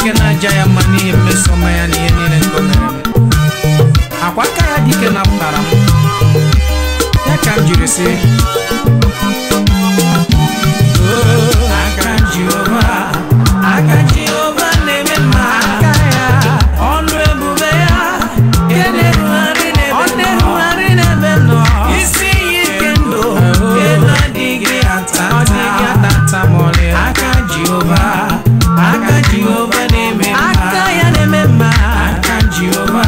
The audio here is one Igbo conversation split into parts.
dike na jaya mani mesoma ya ni enile komere akwaka ya dike na mpara ya kanjirisi aka Jehova neme maka ya onu ebube ya oneruari nebe no isi yikendo kena digi atata mole aka Jehova neme aka ya neme ma aka Jehova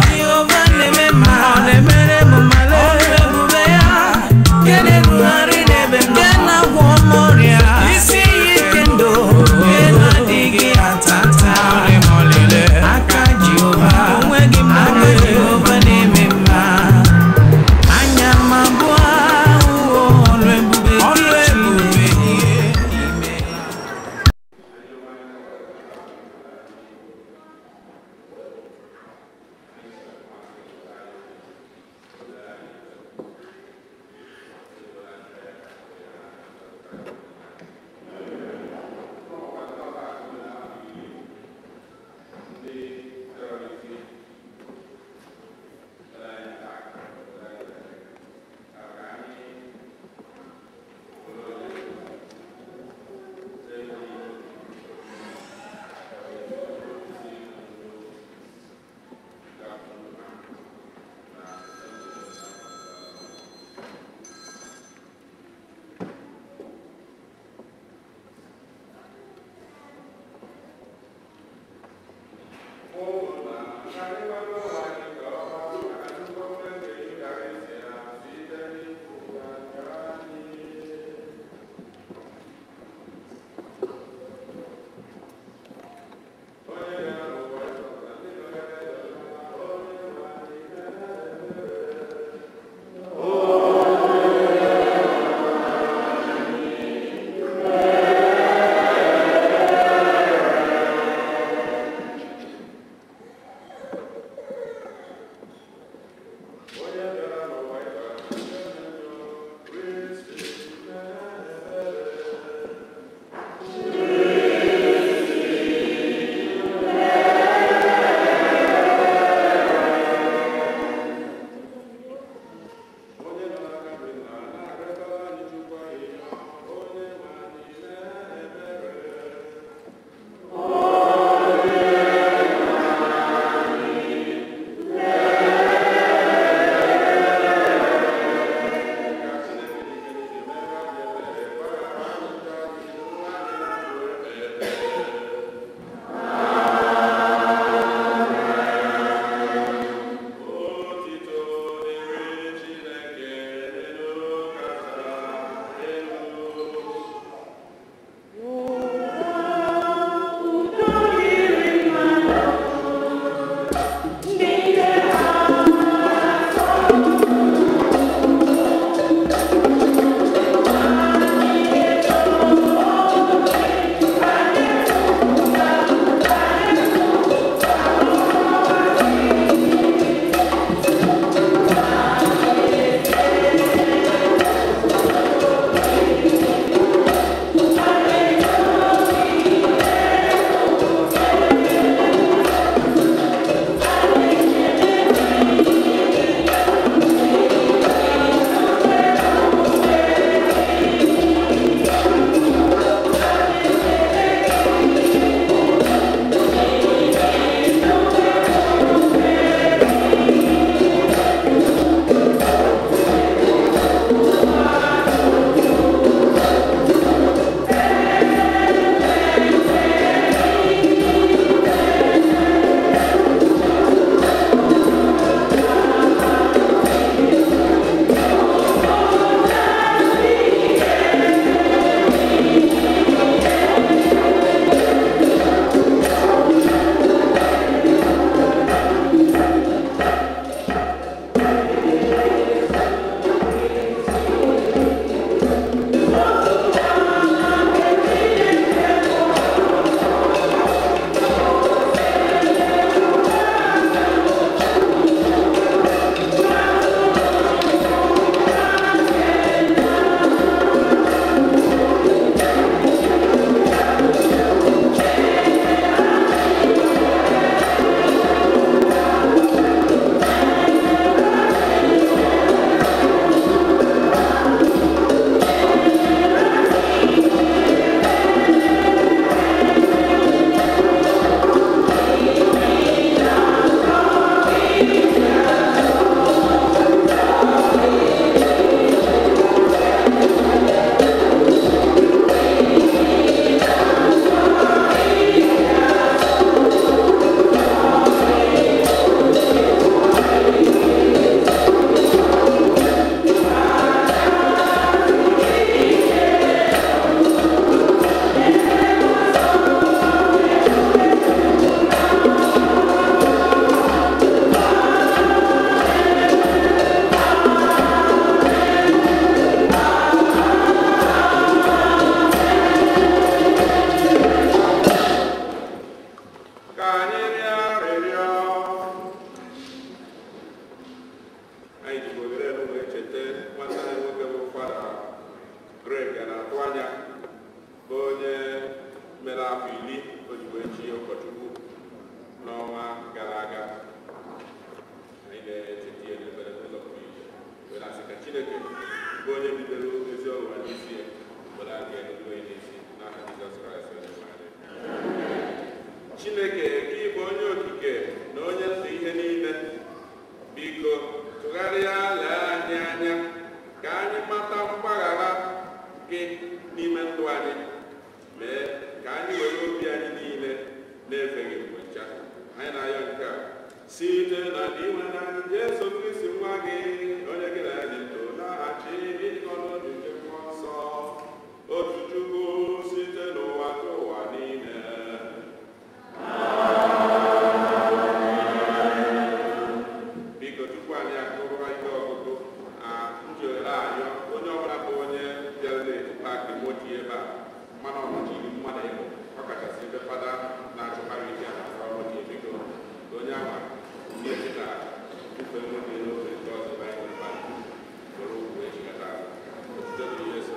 Jehova neme ma onemere mumale onu ebube ya anyị ji ohere n'ụlọ echeta nwanne anyị nwoke bụ Fada Greg na-atụ anya bụ onye mere afọ 10 ojigbo echi ụkọchukwu n'ọnwa gara aga. Anyị na-echeta ya n'ebere n'ụlọ pụrụ iche were asị ka Chineke bụ onye bidoro ezi ọnwa n'isi ya were aka eluigwe n'isi n'aha Jizọs Kraịst onye nwe anyị. Chineke gị bụ onye okike na onye ndu ihe niile, biko tụgharịa lee anyị anya ka anyị mata mgbaghara gị n'ime ndụ anyị, mee ka anyị were obi anyị niile na-efe gị mgbe ncha. Anyị na-ayọ nke a site na iwe na Jesu Kristi nwa gị, onye gị na ya dị ndụ na-achị ịdịkọ n'obi nke Mmụọ Nsọ, otu Chukwu site n'ụwa ka ụwa niile. Biko tupu anyị akụrụ ihe ọgụgụ ndị ohere ayọ onye ọbụla bụ onye bịara n'eji paakị moto ebe a mana ọnọchiri mmadụ ịbụ ọkachasị ebe Fada na-achụkarị ike na ọnọchi biko onye ama ndị ezi na ufe nwoke n'oge nke ọzọ baịbụl paakị were okwu ejikọta otuto dị Yesu.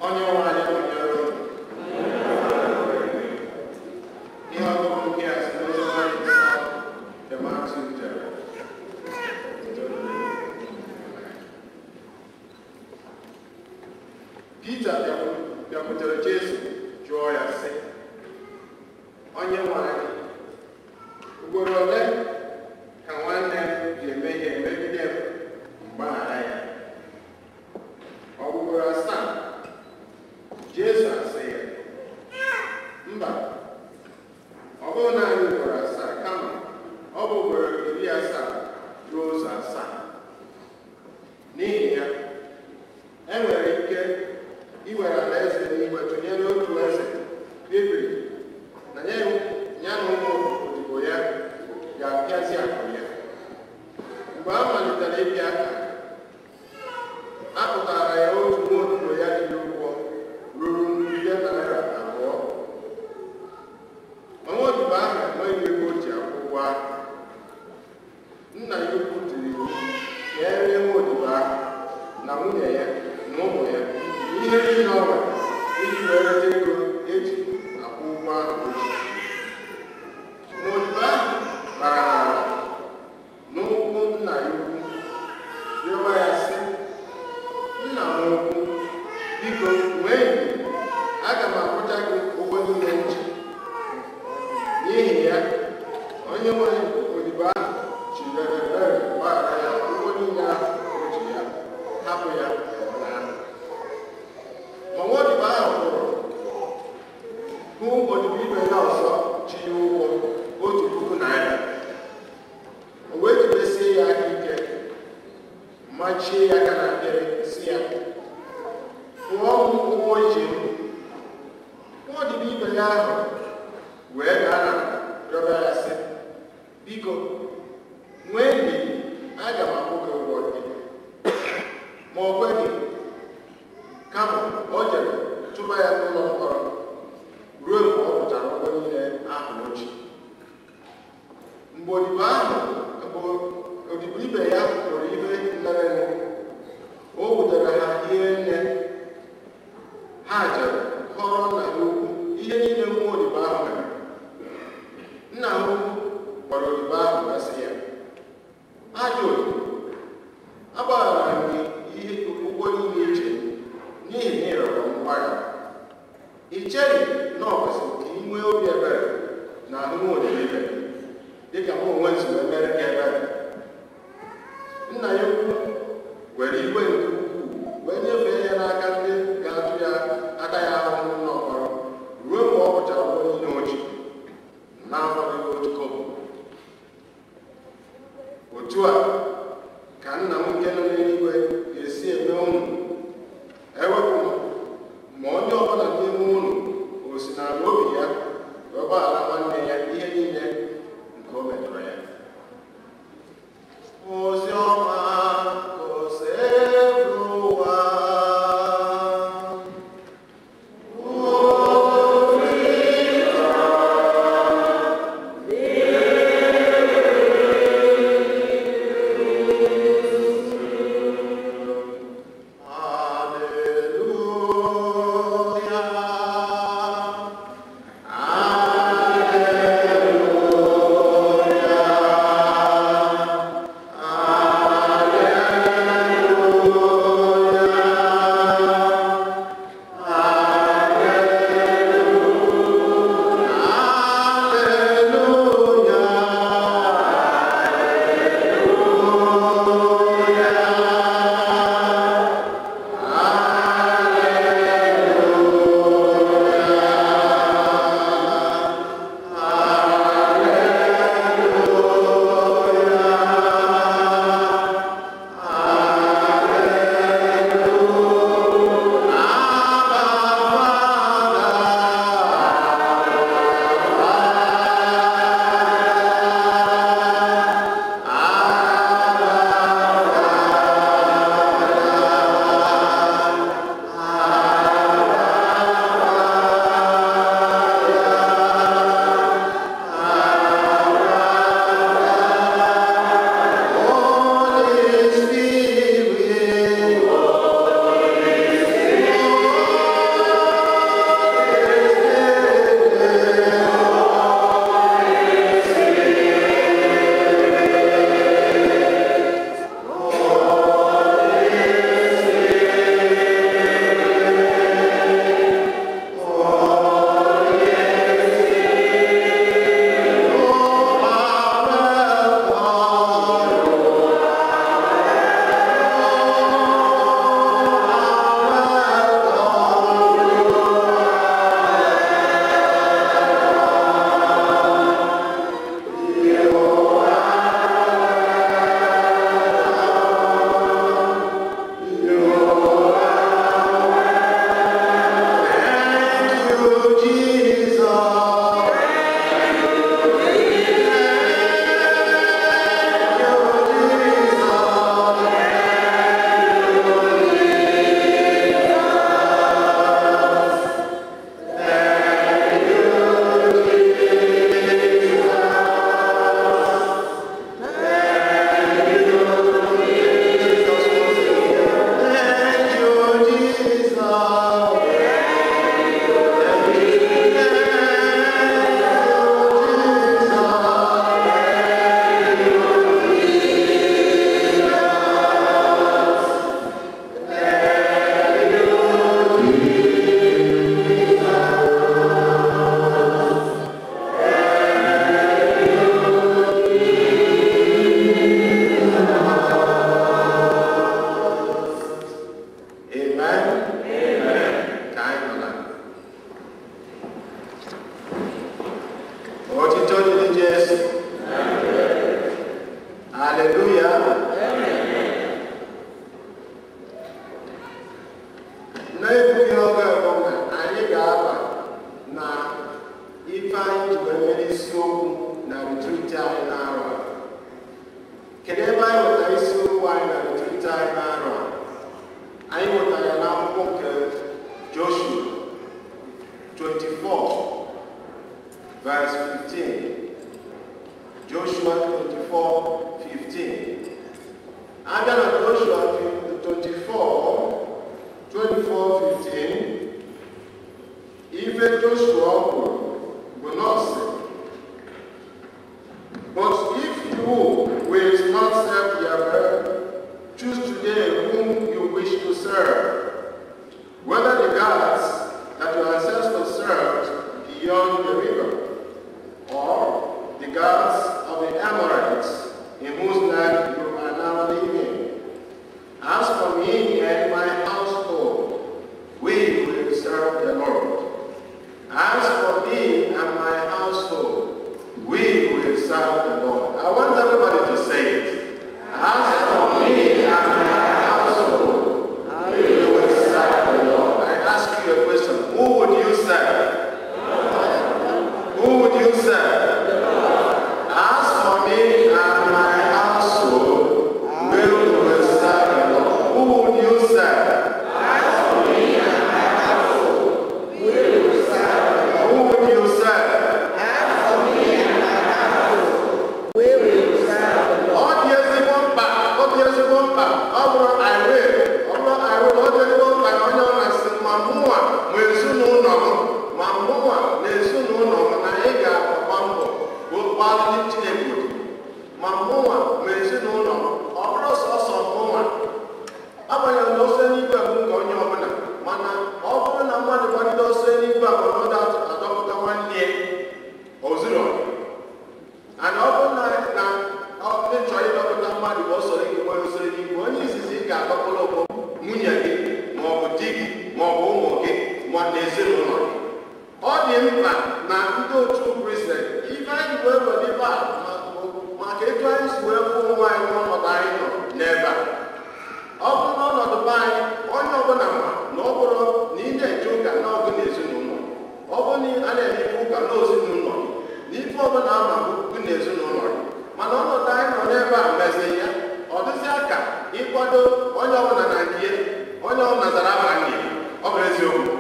onye nwe anyị nọnyere unu. Ihe ọgụgụ nke a si n'ozi ọma nke Matiu dere. Pita bịakwutere Jesu jụọ ya sị, onye nwe anyị, ugboro ole ka nwanne m ga-emehie megide m mgbaghara ya? Ọ bụ ugboro 7? Jesu asị ya, mba, ọ bụghị naanị ugboro 7, kama ọ bụ ugboro 70 ruo ụzọ 7. N'ihi ya, e nwere ike iwere alaeze n'igwe tụnyere otu eze kpebiri na ya na ụmụ odibo ya ga-apịazi akụ ya. Mgbe a malitere ịpịa aka, a pụtara ya otu nwa odibo ya dị ụgwọ ruru nde naira 2. Ma nwa odibo ahụ enweghị ego o ji akwụ ụgwọ ahụ. Nna ya ukwu tiri iwu ka e ree nwa odibo ahụ na nwunye ya na ụmụ ya ihe niile ọ nwere iji were ego eji akwụ ụgwọ ahụ o ji. Ma odibo ahụ bara n'ala n'ụkwụ nna ya ukwu rịọba ya sị, nna m ukwu, biko nwee ndidi, aga m akwụcha gị ụgwọ niile m ji. N'ihi ya, onye nwe odibo ahụ chidere ebere gbaghara ya ụgwọ niile ahụ o ji ya, hapụ ya ọnaa. Ma nwa odibo ahụ pụrụ hụ odibo ibe ya ọzọ ji ya ụgwọ 1,000 naira. O wee jidesie ya aka ike, machie ya aka n'akpịrị, sị ya, kwụọ m ụgwọ ije m. Nwa odibo ibe ya ahụ wee gaa n'ala rịọba ya sị, biko nwee ndidi, aga m akwụ gị ụgwọ gị. Ma o kweghị, kama o jere tụba ya n'ụlọ mkpọrọ ruo mgbe ọ pụtara ụgwọ niile ahụ o ji. Mgbe odibo ibe ya hụrụ ihe merenụ, o wutere ha ihe nne. Ha jere kọrọ nna ha ukwu ihe niile nwa odibo ahụ mere. Nna ha ukwu gwara odibo ahụ gasị ya, ajọ odibo, agbaghara m gị ihe ụgwọ niile iche n'ihi na ị rịọrọ m mgbaghara. Ị cheghị na ọ kwesịrị ka ị nwee obi ebere na ahụ nwa odibo ibe gị dịka m onwe m si wee mere gị ebere? na-egbughị oge bụ na anyị ga-aba na ife anyị ji wee mere isiokwu na retreat anyị n'arọ a. Kedu ebe anyị nwetara isiokwu anyị na retreat anyị n'arọ a? Anyị nwetara ya n'akwụkwọ nke Joshua 24 verse 15. Joshua 24:15. Abịa na Joshua 24:15, ife Joshua kwuru bụ nọọsụ. But if you will not serve Yahweh, choose today whom you wish to serve, whether the gods that your ancestors served beyond the river, or the gods of the Amorites, in whose land you are now living. As for me and my household, we will serve the Lord. As for me and my household, we will serve the Lord. I want everybody to say it. As for me and my household, we will serve the Lord. I ask you a question. Who would you serve? Who would you serve? As for me and my household, we will serve the Lord. Who would you serve? As for me and my household, we will serve the Lord. Who would you serve? As for me and my household, we will serve the Lord. All the one back. I will. Mamua, Mezunu no, Mamua, Mezunu no, Naega, Pambo, Bali Chinebu, Mamua, Mezunu no, Obros also Moma. Abaya no sending back on your mana, open a money, but don't send you back on that adopted 1 year or 0. And open night now, often try to open that money also in the one is a couple of Munyaki, more Digi. One is in all the impact now to present. Even if we were the bad, market times were for one or never. Often none of the buy, on your number, no need a joke and no goodness in no. Often an enemy who can lose in no. Need for an armor, goodness in no. Manolo time or never, Messiah, or the Zaka, equal on your idea, on your Nazarabani. Obreziokwu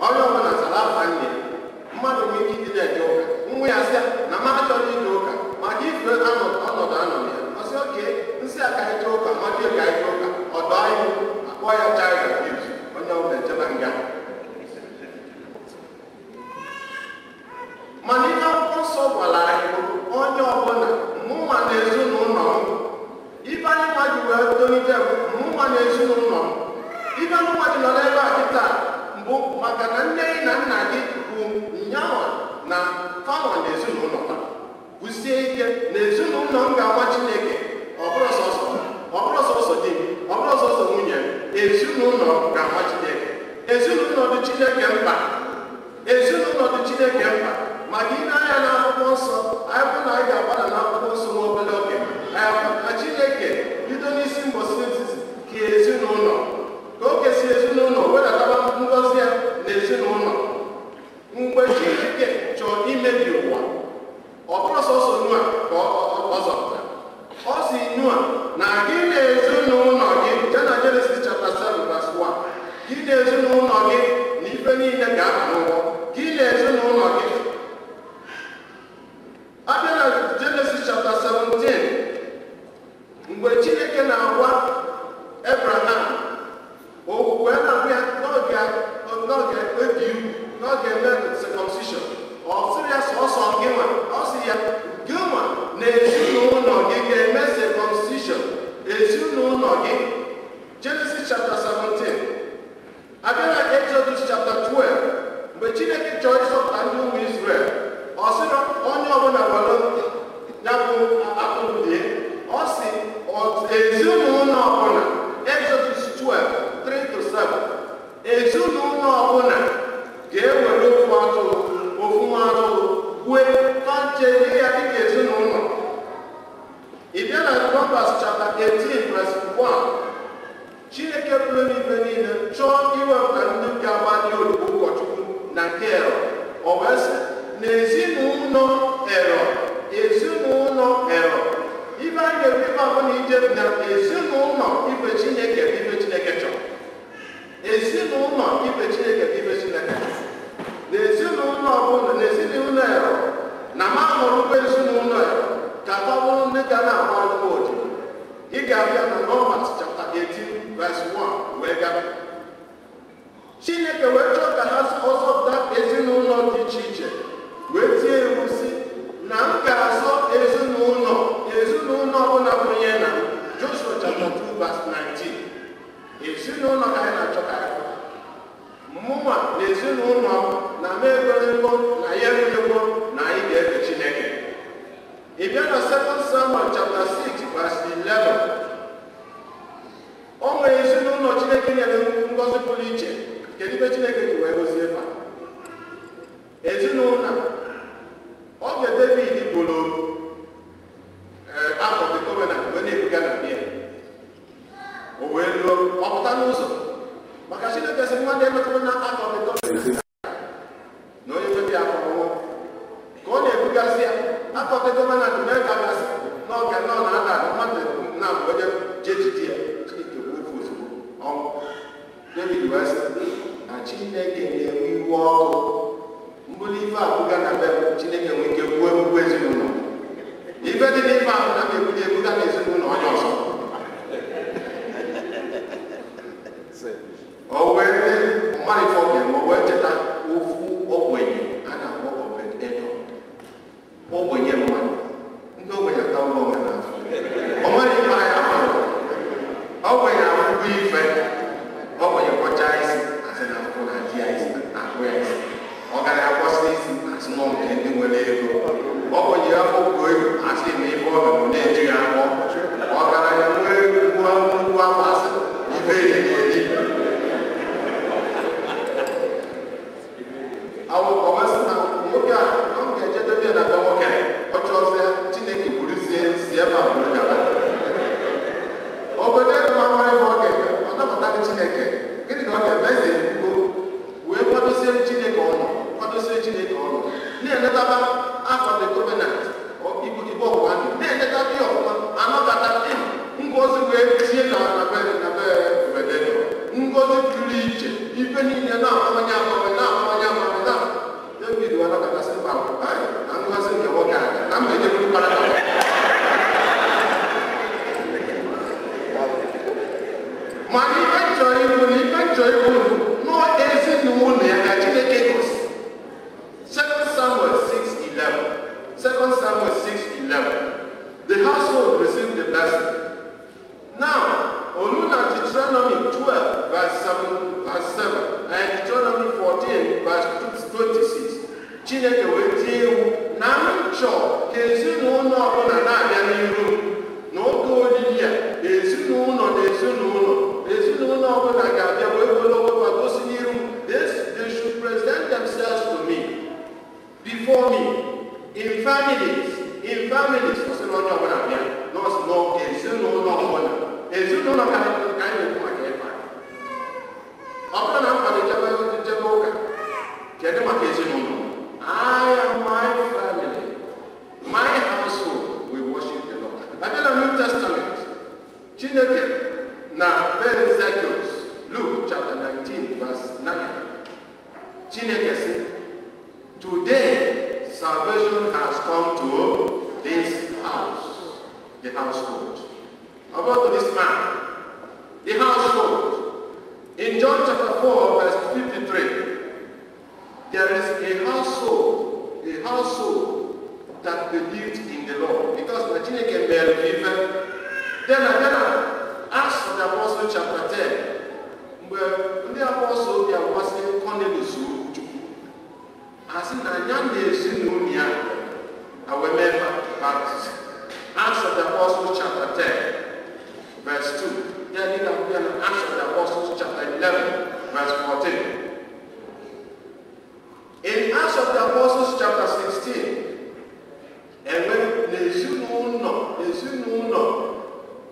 onye ọbụla zara afa nne mmadụ nwere ike ịdị na-eje ụka nwa ya sị na m achọrọ ije ụka maka ife ọnọdụ anọ ya ọsị oke nsị aka ije ụka mmadụ ka ije ụka ọdọ anyị akpọ ya child abuse onye ọbụla ejeba nga mana ihe akwụkwọ nsọ gwara anyị bụ onye ọbụla mụnwa na ezinụlọ m ife anyị nwa ji wee tolite bụ mụnwa na ezinụlọ m ife nwa dị nọ n'ebe a kịta mbụ maka na nne na nna gị bụ nyanwa na fanwa na ezinụlọ ha kwụsie ike na ezinụlọ m ga-agwa Chineke ọ bụrụ sọsọ di ọ bụrụ sọsọ nwunye ezinụlọ ga-agwa Chineke ezinụlọ dị Chineke mkpa maka ime anya na akwụkwọ nsọ anyị bụ na anyị ga-agbada na akwụkwọ nsọ nwa obere oge na Chineke bido n'isi mbọsị izizi ka ezinụlọ ka o kesi ezinụlọ wedataba ngọzi ya na ezinụlọ mgbe Chineke chọrọ imebi ụwa ọ bụrụ sọsọ Noa ka ọ zọpụta ọ si Noa na gị na ezinụlọ gị jee na Genesis chapter 7 verse 1 gị na ezinụlọ gị na ife niile ga-aba n'ụgbọ gị na ezinụlọ gị abịa na Genesis chapter 17 mgbe Chineke na-agwa Abraham wee na-abịa n'oge ekpebi iwu n'oge eme circumcision ọ sịrị ya sọsọ gị nwa ọ sị ya gị nwa na ezinụlọ gị ga-eme circumcision ezinụlọ gị Genesis chapter 17 abịa na Exodus chapter 12 mgbe Chineke chọrọ ịzọpụta ndị ụmụ Israel ọ sịrị onye ọbụla gwara ya bụ akụrụdie ọ sị ezinụlọ ọbụla Exodus 12 3-7 ezinụlọ ọbụla ga-ewere ofu nwa atụrụ wee kache ya dịka ezinụlọ. Ị bịa na Numbers chapter 18 verse 1 Chineke pụrụ n'ife niile chọọ iwepụ wee sị na ezinụlọ ero ibe a ga-eme ibe ọbụla ije na ezinụlọ ibe Chineke bụ ibe Chineke chọrọ. Ezinụlọ ibe Chineke bụ ibe Chineke chọrọ. Na ezinụlọ ọbụla na ezinụlọ ero na ma mụrụkwa ezinụlọ ero ka ọ bụrụ ndị ga na-agba ọlụmụ odibo. Ị ga-abịa na Numbers chapter 18 verse 1 wee gaba. Chineke wee chọọ ka ha ọzọpụta ezinụlọ dị iche iche wee tie iwu sị na m ga-azọ ezinụlọ ọbụla kwenye na Joshua chapter 2 verse 19. Ezinụlọ ka anyị na-achọ ka anyị mụnwa na ezinụlọ na m ekwerekwo na ya ekwerekwo na anyị ga-efe Chineke. Ị bịa na 2 Samuel chapter 6 verse 11. O nwere ezinụlọ Chineke nyere ngọzi pụrụ iche. Kedu ibe Chineke ji wee gozie fa? Ezinụlọ oge David bụrụ afọ the covenant wee na-ebuga na bịa. O wee lụọ ọpụta n'ụzọ maka Chineke sị mmadụ emetụrụ na afọ the covenant na onye nwebe afọ ọnwụ ka ọ na-ebugasị ya afọ the covenant mee ka gasị n'oge nọ na-ada mmadụ na onye jejidi ya Chineke wee bụ ozugbo ọnwụ. David wee sị na Chineke na-enwe iwe ọkụ mbụli ife abụga na be Chineke nwee ike gbuo egbugbu ezinụlọ. Ife dị n'ife ahụ na na-ebuli ebuga na ezinụlọ onye ọzọ. O wee mmadụ ife oge ma o wee cheta ofu ogbenye a na-akpọ Obed-Edom. Ogbenye mmadụ ndị ogbenye atawụla onwe na afọ o nwere ife anya ahụ ogbenye akwụkwọ ife ogbenye kwọcha isi asị na akwụkwọ na di ya isi na-akpụ ya isi ọ gara akwọsị isi asị nọ nke ndị nwere ego ogbenye afọ kwuo ego asị na ife ọ bụ na-eji ya akpọ ọgaranya nwee nnukwu afọ asị ife eri ọmasị na nwoke a ọ ga-ejedebe na be nwoke ọ chọzie Chineke buruzie si ebe a bụrụ gaba obodo ebe ma nwere ebe ọ ga-eme ọ napụtaghị Chineke. Gịnị ka ọ ga-eme? Eze ebugo wee kwadosie Chineke ọnụ na-enetaba afọ the covenant igbo ọgwụwa na-eneta dị ọfụma anọkata ngozi wee tie na be ngozi pụrụ iche ife niile na-akpawanye na David wee nọkatasị mba na ngozi nke nwoke a na mba ejekwuru kparata mana ife nchọ ibu nọọ ezinụlọ ya ka Chineke gosi. 2 Samuel 6:11. The household received the blessing. Now, Oluna Deuteronomy 12 verse 7 and Deuteronomy 14 verse 26. Chineke wee tie iwu na nchọ ka ezinụlọ ọbụla na-abịa n'iru n'oge olili ya ezinụlọ ọbụla ga-abịa wee were onwe gosi n'iru. They should present themselves to me before me in families ọsịrị onye ọbụla bịa n'ọsị n'oge ezinụlọ ọbụla ezinụlọ ka anyị na-ekwu maka ịba ọ bụrụ na mkpadịjebe ụka kedu maka ezinụlọ I am my family, my household will worship the Lord. Abịa na New Testament Chineke na Zacchaeus, Luke chapter 19 verse 9. Chineke sị today salvation has come to this house, the household. About this man, the household. In John chapter 4 verse 53, there is a household that believed in the Lord. Because the Chineke mere given. Then Acts of the Apostle chapter 10, where the apostle was Cornelius. As in Acts of the Apostles chapter 10 verse 2. Then Acts of the Apostles chapter 11 verse 14. In Acts of the Apostles chapter 16, and when Nezuno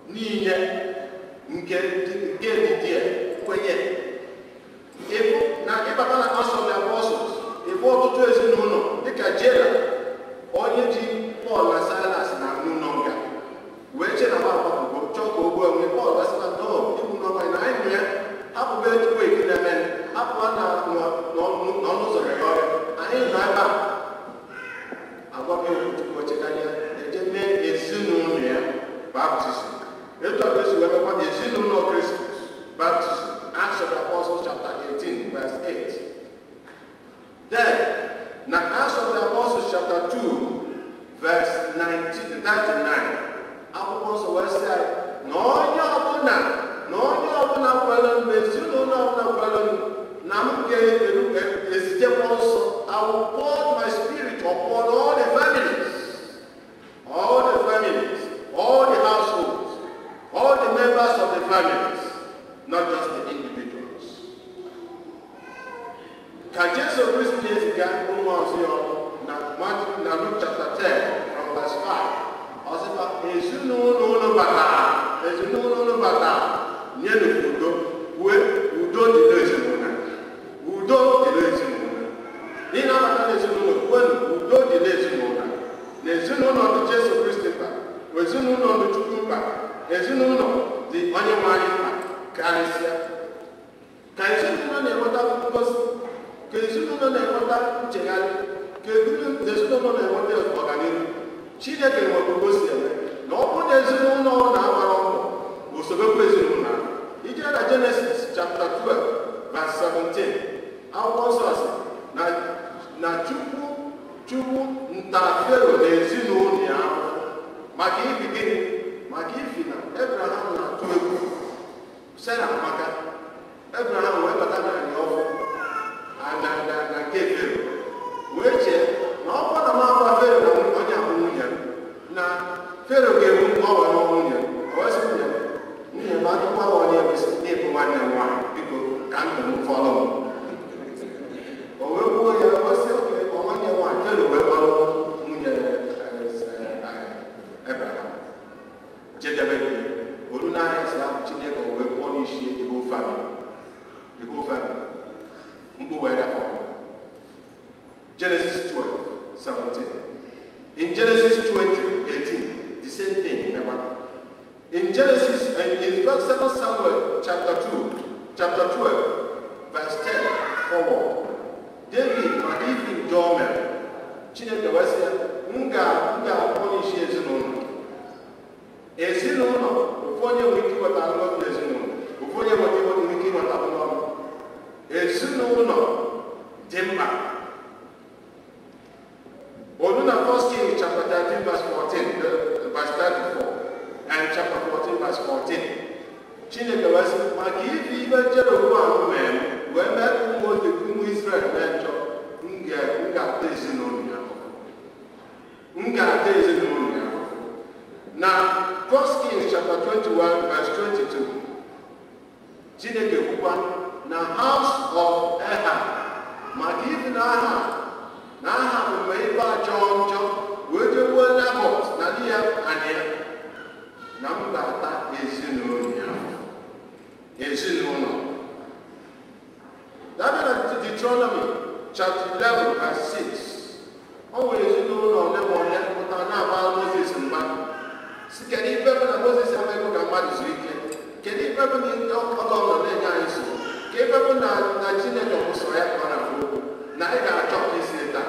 niye nke didie kwenye. If na Acts of the Apostles, if all to ezinụlọ jela onye ji Pọl na Silas na n'ụlọ nga wee che na gbapụgo chọọ ka ogbu onwe Pọl gasịla n'ikwu n'ọma na anyị ya hapụba ejikwa ekele hapụwa na n'ọnụ ụzọ ya ọrịa anyị nọ ebe a agwaba okwuchukwu chekanya eje mee ezinụlọ ya baptizim. Etu a ga-esi wee mekwa ezinụlọ Kristus baptizim. Acts of the Apostles chapter 18 verse 8. Then na Acts of the Apostles chapter 2 verse 39 akwụkwọ nsọ wee sị anyị na onye ọbụla kwere ezinụlọ ọbụla kwere na m ga-ezitekwa nsọ, I will pour my spirit upon all the families, all the households, all the members of the families, not just the individuals. Ka Jesu Kristi na-eziga ụmụ ọzọ ya na Luke chapter 10 from verse 5. Ọsịkwa ezinụlọ unu bata nye n'udo, udo dị n'ezinụlọ. Udo dị n'ezinụlọ. N'ihi na abata n'ezinụlọ, udo dị n'ezinụlọ. N'ezinụlọ dị Jesu Kristi mkpa, ezinụlọ dị Chukwu mkpa, ezinụlọ dị onye nwe anyị mkpa karịsịa. Ka ezinụlọ na-enweta ngozi, ka ezinụlọ na-enweta nchegharị, ka ezinụlọ na-enweta ọganihu, Chineke nwere gosi eme na ọ bụrụ na ezinụlọ na-agbara ọkụ usobekwa ezinụlọ ahụ. Ije na Genesis chapter 12 verse 17 akwụkwọ nsọ sị na Chukwu nta Fero na ezinụlọ ya maka ibi gịnị? Maka ifi na Abraham na-atụ egwu Sera maka Abraham wee bata na anyị ọfụ na nke Fero wee chee na ọ bụrụ na m agwa Fero na onye abụ nwunye na Fero ga-ewu ọwa n'ọnwunye wee sị nwunye m adịkwa onye kwesịrị n'ịbụ nwanne m nwaanyị, biko ka ndụ m fọrọ m. O wee kwuo ya ọsị nwanne m nwaanyị Fero wee kpọrọ nwunye Abraham jedebe olu n'ahịa si ahụ Chineke wee kpọọ n'isi ego famili mkpu wee dapọ. Genesis 12:17. In Genesis 20:18, the same thing. In Genesis, in 2 Samuel chapter 12, verse 10 forward, David ma ifi njọ mere Chineke wee sị ya m ga-akpọ n'isi ezinụlọ ofu onye nwere ike ịghọta ngọzi ezinụlọ, ofu onye nwere ike ịghọta n'ọrụ. Ezinụlọ dị mkpa. Olu na 1 Kings chapter 13 verse 14 verse 34 and chapter 14 verse 14 Chineke wee sị maka ife ibe Jeroboam mere wee mee ka ụmụ Israel mee njọ, m ga-ata ezinụlọ ya. Na 1 Kings chapter 21 verse 22 Chineke kwukwa na house of Ahab maka ife na aha mgbe ibe ajọ njọ wee jegbuo Nabọt na di ya anya na m ga-ata ezinụlọ ya. Ezinụlọ dabịa na Deuteronomy chapter 11 verse 6 o nwere ezinụlọ ole ma ole pụtara na-agbara Moses mgba si kedu ife bụ na Moses amaghị ka mmadụ zuru ike, kedu ife bụ na ọkọlọ nọ na-enye anyị nsogbu, ka ife bụ na Chineke kwụsịrị ya ka ọ na-afụ okwu na anyị ga-achọ ka isi taa.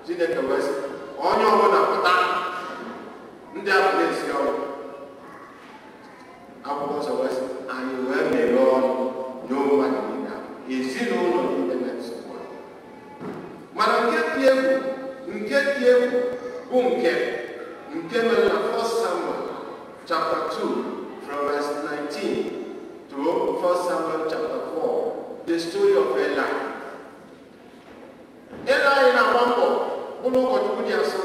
Chineke wee sị onye ọbụla pụta, ndị ahụ na-esi ọrụ. Akwụkwọ nsọ wee sị anyị wee mere ọrụ nye mmadụ niile, ezinụlọ niile na nsogbu. Mana nke dị egwu bụ nke mere na 1 Samuel chapter 2 from verse 19 to 1 Samuel chapter 4, the story of Eli. Eli na-agba mbọ ụlọ ụkọchukwu dị asọ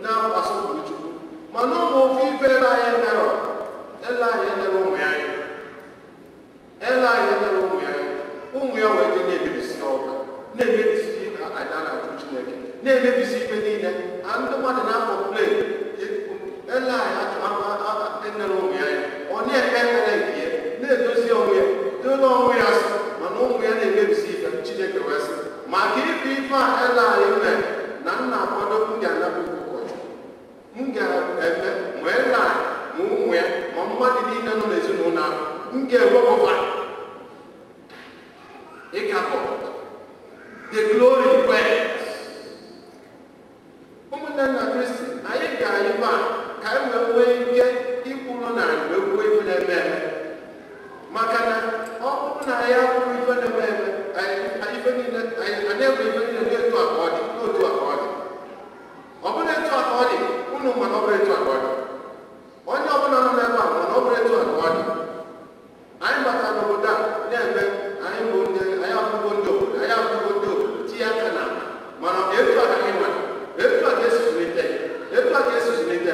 na-asọpụrụ Chukwu, mana ụmụ ofe ife Eli nyere ụmụ ya. Ụmụ ya wee dị na-emebisi ọka, na-emebisi aja na-atụ Chineke, na-emebisi ife niile. Ndị mmadụ na-akọmplen Eli nyere ụmụ ya, ọ na-ekpe ekpere nke ya, na-edozi onwe ya, dola onwe ya asị, mana ụmụ ya na-emebisi ife. Chineke wee sị maka ife a Eli mere na m na-akwado m ga-anapụ ụkọchukwu m ga-eme nwee na ma ụmụ ya ma mmadụ niile nọ n'ezinụlọ ahụ m ga-ewepụta ịkapụ the glory request. Ụmụnne na Kristi, anyị ga-ayịba ka e nwee ike ikwuru na ekwu ife na-eme eme, maka na ọ bụrụ na anyị akwụrụ ife na-eme eme ife niile anyị na-ekwe ife niile n'etu aka ọ dị n'otu aka ọ dị. Ọ bụrụ etu aka ọ dị, unu ma na ọ bụrụ etu aka ọ dị. Onye ọbụla nọ n'ebe a ma na ọ bụrụ etu aka ọ dị. Anyị bata n'obodo a na-eme anyị bụ ndị anyị abụgo ndị obodo anyị abụgo ndị obodo tinye aka na mana etu aka anyị nwere etu aka esuzulite etu aka esuzulite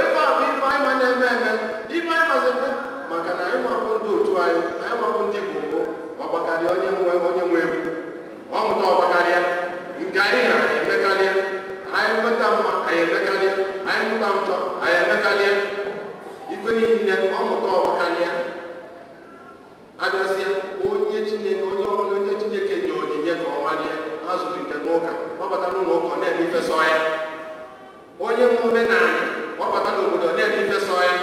ife a bụ ife anyị ma na-eme eme ife anyị mazi eme maka na anyị mabụ ndị otu anyị mabụ ndị gbogbo ọgbakarịa onye nwe egwu ọmụta ọgbakarịa nke anyị na-emekarịa anyị nweta mma anyị emekarịa anyị mụta ntọ anyị emekarịa ife niile ọmụta ọgbakarịa abịazịa onye Chineke onye ọbụla onye Chineke nye onyinye ka ọ malie azụlite n'ụka ọbata n'ụlọ ụka na-eme ifesọ ya onye nwe omenala ọbata n'obodo na-eme ifesọ ya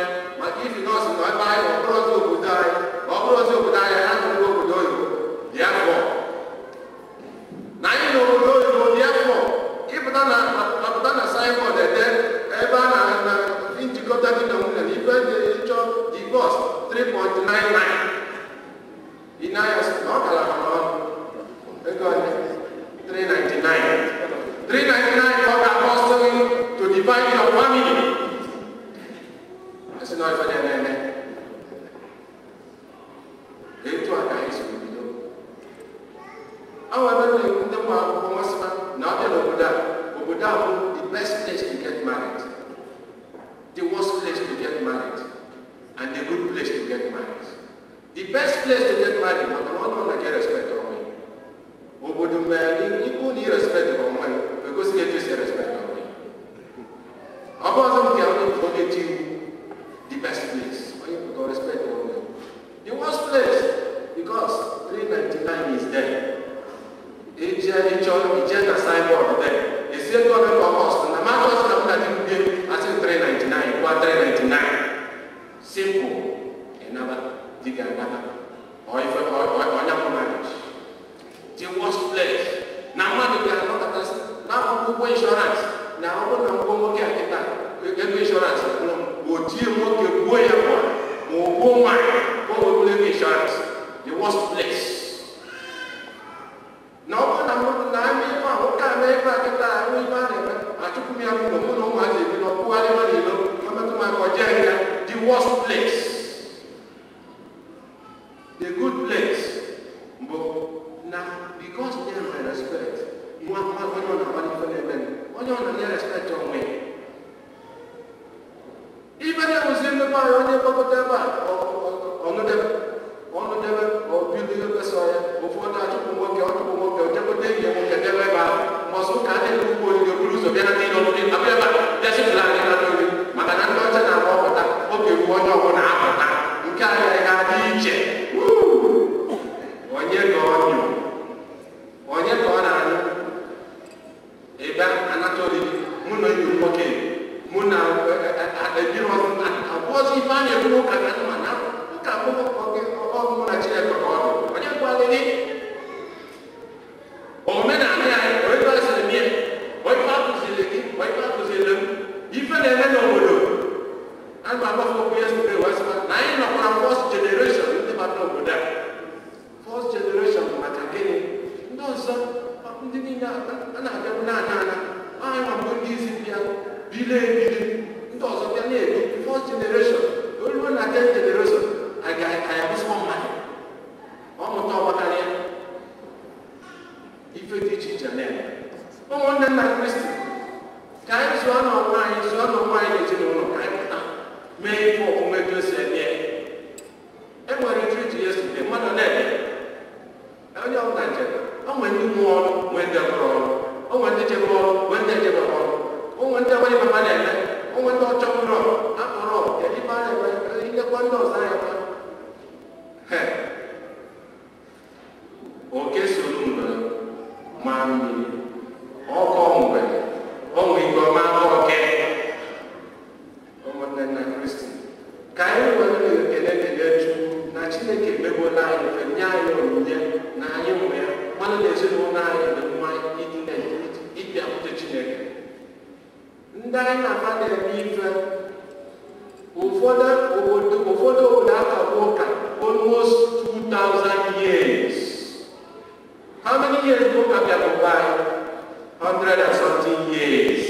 maka ifi nọọsụ na ebe anyị ọ bụrụ ọzọ obodo anyị ọ bụrụ ọzọ obodo anyị ha nọ n'obodo oyibo dị afọ na anyị n'obodo oyibo dị afọ ịpụta na saịbọọdụ ede ebe a na njikọta dị na nwunye na ife dị ịchọ divọs 3.99 Inayos, no, ego 399. 399 for apostling to divide your family. That's not for them. Itu akan isu itu. Awalnya kita mau memasukkan, not Oboda the best place to get married, the worst place to get married, and the good place to get married. The best place to get married, but I don't want to get respect on me. Obodo man, people need respect on me because they just get respect on me. About them can only do the best place. Why you put respect on me? The worst place, because 399 is there. It's a signboard there. It's still going to cost. And the man was not that you give as 399, what 399. Simple. Another. Or if on your marriage. The worst place. Now what do we have not at now who insurance? Now who get insurance? Would you work your way up? More woman, who will insurance? The worst place. Now what can make that we manage? I took me up to no money, the worst place. The good place, but now because they have respect, you want money for them. Only on the respect on me. Even if I was in the bar, on the or building a soil, before that you work out to work out, everything you can never must look at it, who will the rules of anything on it. That's it, like Madame Dodson and Robert, okay, one hour after. You can't have each. Onye gọọ anyị ebe Anatoli mụ na enyi nwoke mụ na ebiri abụọzi ife a na-ekwu n'ụka ka ma na ụka ọgụgụ na Chineke ka ọ dị onye gwalịrị omenala anyị onye asịrị mie onye akụziri gị onye akụziri m ife na-eme n'obodo a na-agbafe okwu ya site na anyị nọkwara first generation ndị bata n'obodo a first generation maka gịnị ndị ọzọ ndị niile a na-abịa na-ana anyị nwabụ ndị isi bịa bile ebili ndị ọzọ bịa na-ebi first generation oluo na 10th generation ayabụsọ mmadụ ọmụta ọgbakarịa ife dị iche iche na-eme ụmụnne nna Kristi ka anyị zụọ n'ọnwa anyị n'ezinụlọ ka anyị pụta mee ife ọmụme dị ose eme enwere triti yesterday mmadụ na-ebe onye ọbụla njem onwe ndị mmụọ ọrụ nwee ndị ọrụ onwe ndị chebe ọrụ nwee ndị echebe ọrụ onwe ndị ọgbanye papa na-eme onwe ndị ọchọpụrụ akpọrọ edibe a na-eme ilekwa ndị ọzọ anya oke soro mgbere ma mmiri ọkọ mgbere ndị anyị na-afa na-eme ife ụfọdụ obodo akagbu ụka almost 2,000 years. How many years do you have to buy? 100 and something years.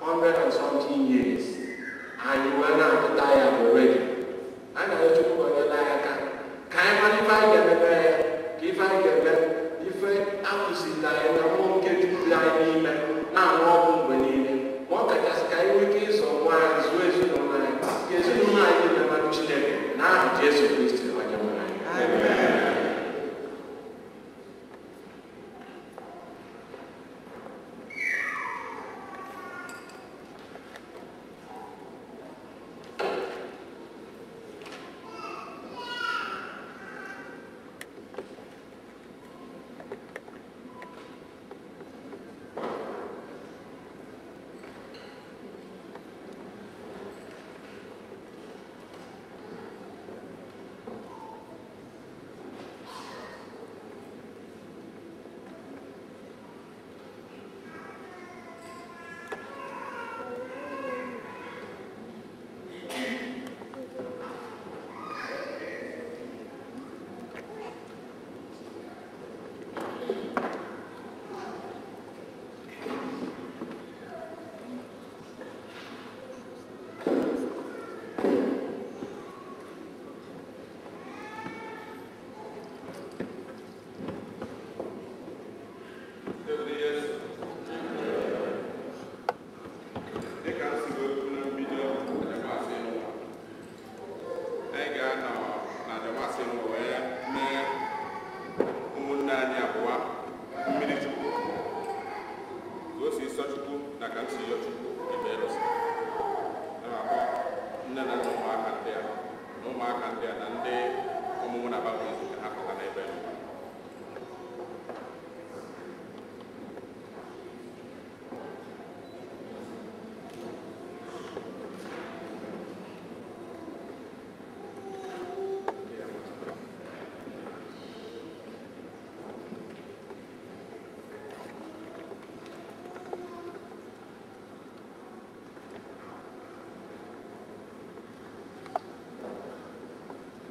100 and something years. And you were not tired already. And I told you what I can't qualify if I get them. If I was in line, I won't get to blind even. Now, walking when needed. What I just can't wake is or one is raising on my yes, you know, I didn't have to check. Now, Jesus Christ, I am alive. Amen.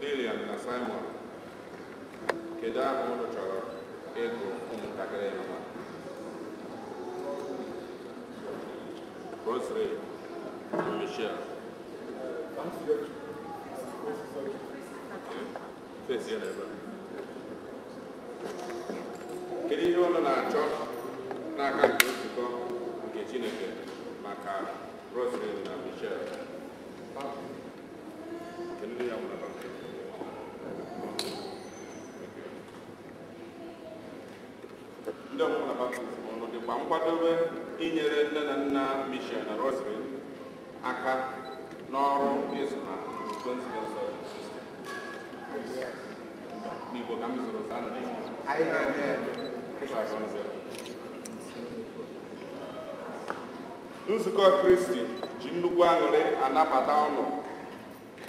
Lilian na Simon, kedu ahụ unu chọrọ ịgụ ụmụntakịrị nọ? Rosemary, Michelle. Face ya n'ebe. Kedu ihe unu na-achọ n'aka nke nzukọ nke Chineke maka Rosemary na Michelle? Kedu ya nwere ebe? Ndị ọmụmụ na baptizim ọnụ dịkwa nkwadobe inyere nne na nna Michelle na Rosemary aka n'ọrụ ịzụ ha n'Igbo ka m zụrụ sa na Nzukọ Kristi ji nnukwu aṅụrị anabata ọnụ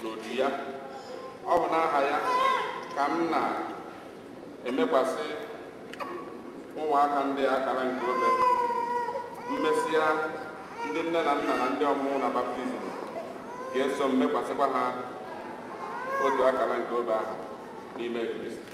n'otu ya. Ọ bụ n'aha ya ka m na-emekwasị ụmụaka ndị akara nke obe, mmesịa ndị nne na nna na ndị ọmụmụ na baptizim ga-eso m mekwasịkwa ha otu akara nke obe ahụ n'ime Kristi.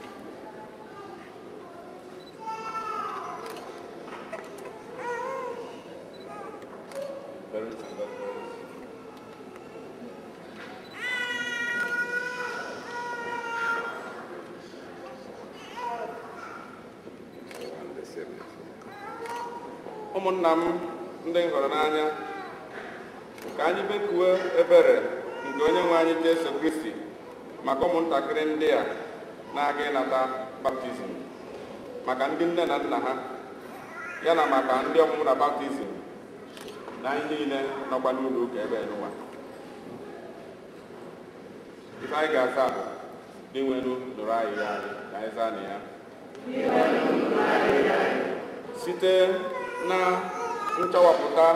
Ụmụnna m ndị m hụrụ n'anya, ka anyị bekuwe ebere nke Onyenwe anyị Jesu Kristi maka ụmụntakịrị ndị a na-aga ịnata baptizim, maka ndị nne na nna ha, ya na maka ndị ọmụmụ na baptizim na anyị niile nọkwa n'ụlọ ụka ebe n'ụwa. Ife anyị ga-asa bụ dị nwenu nụrụ anyị ya ka anyị zaa na ya. Site na nchọwapụta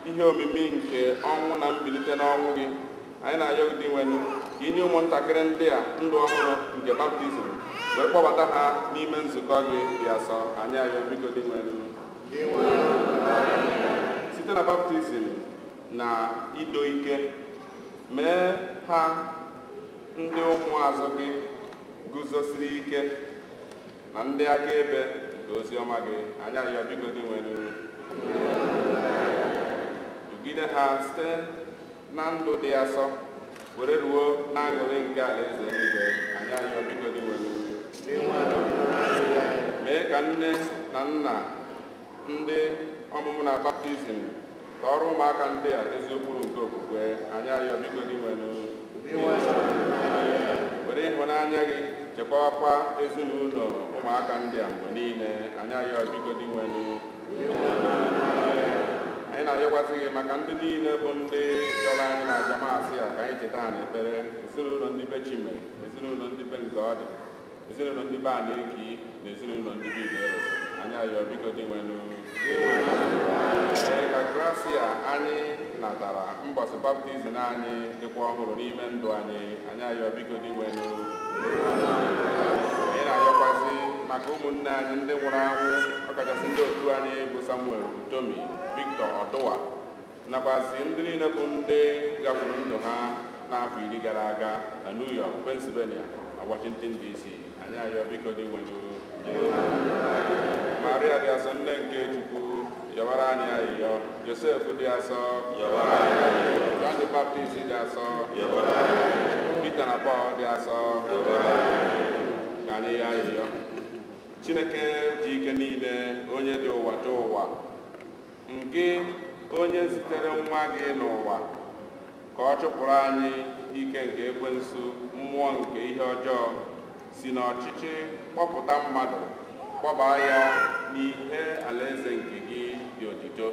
ihe omimi nke ọnwụ na mbilite n'ọnwụ gị, anyị na-ayọ gị dị nwenu ka inye ụmụntakịrị ndị a ndụ ọhụrụ nke baptizim wee kpọbata ha n'ime nzukọ gị dị asọ. Anyị ayọ biko dị nwenu. site na baptizim na ido ike mee ha ndị ụmụazụ gị guzosiri ike na ndị akaebe nke ozi ọma gị. Anyị arịọ biko gị nwere dugide ha site na ndụ dị asọ were ruo n'aṅụrị nke alaeze eluigwe. Anyị arịọ biko gị nwere mee ka nne na nna ndị ọmụmụ na baptizim tọọrọ ụmụaka ndị a eziokwu nke okwukwe. Anyị arịọ biko gị nwere were ịhụnanya gị chekwakwa ezinụlọ ụmụaka ndị a mgbe niile. Anyị arịọ biko gị nwere anyị na-arịọkwasị gị maka ndị niile bụ ndị yọrọ anyị na ajamasị a ka anyị cheta ha n'ekpere. Ezinụlọ ndị be Chime, ezinụlọ ndị be nke ọ dị, ezinụlọ ndị be Aneki na ezinụlọ ndị be Ibero. Anyị arịọ biko gị nwere ka gracia anyị natara mbọsị baptizim anyị dịkwa ọhụrụ n'ime ndụ anyị. Anyị arịọ biko gị nwere anyị na-arịọkwasị maka ụmụnne anyị ndị nwụrụ anwụ, ọkachasị ndị otu anyị bụ Samuel Utomi, Victor Odowa, nakwasị ndị niile bụ ndị gafuru ndụ ha n'afọ 10 gara aga na New York, Pennsylvania na Washington DC. Anyị arịọ biko gị nwere Maria dị asọ nne nke Chukwu yọbara anyị ayịyọ, Josef dị asọ yọbara anyị ayịyọ, John the Baptist dị asọ yọbara anyị ayịyọ, Peter na Paul dị asọ yọbara anyị ayịyọ. Ka anyị ya ayịyọ. Chineke ji ike niile, onye dị ụwa dị ụwa, nke onye zitere nwa gị n'ụwa ka ọ chụpụrụ anyị ike nke ekwensu, mmụọ nke ihe ọjọọ, si n'ọchịchị kpọpụta mmadụ kpọbaa ya n'ihe alaeze nke gị dị otito.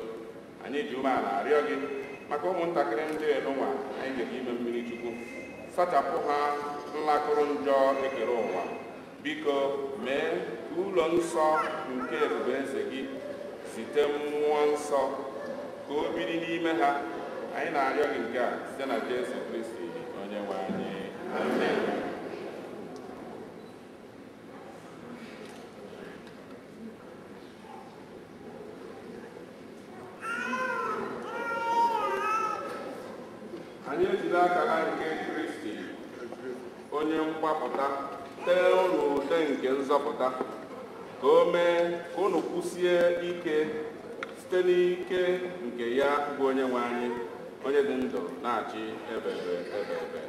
Anyị ji umeala arịọ gị maka ụmụntakịrị ndị enụnwa anyị ga ime mmiri Chukwu, sachapụ ha nlakụrụ njọ ekere ụwa. Biko mee ka ụlọ nsọ nke ebube eze gị site mmụọ nsọ ka o biri n'ime ha. Anyị na-arịọ gị nke a site na Jesu Kristi onye nwe anyị. Amen. Anyị ejide akara nke Kristi onye mgbapụta tee unu ude nke nzọpụta, ka o mee ka unu kwụsie ike site n'ike nke ya bụ onye nwe anyị, onye dị ndụ na-achị ebebe ebebe.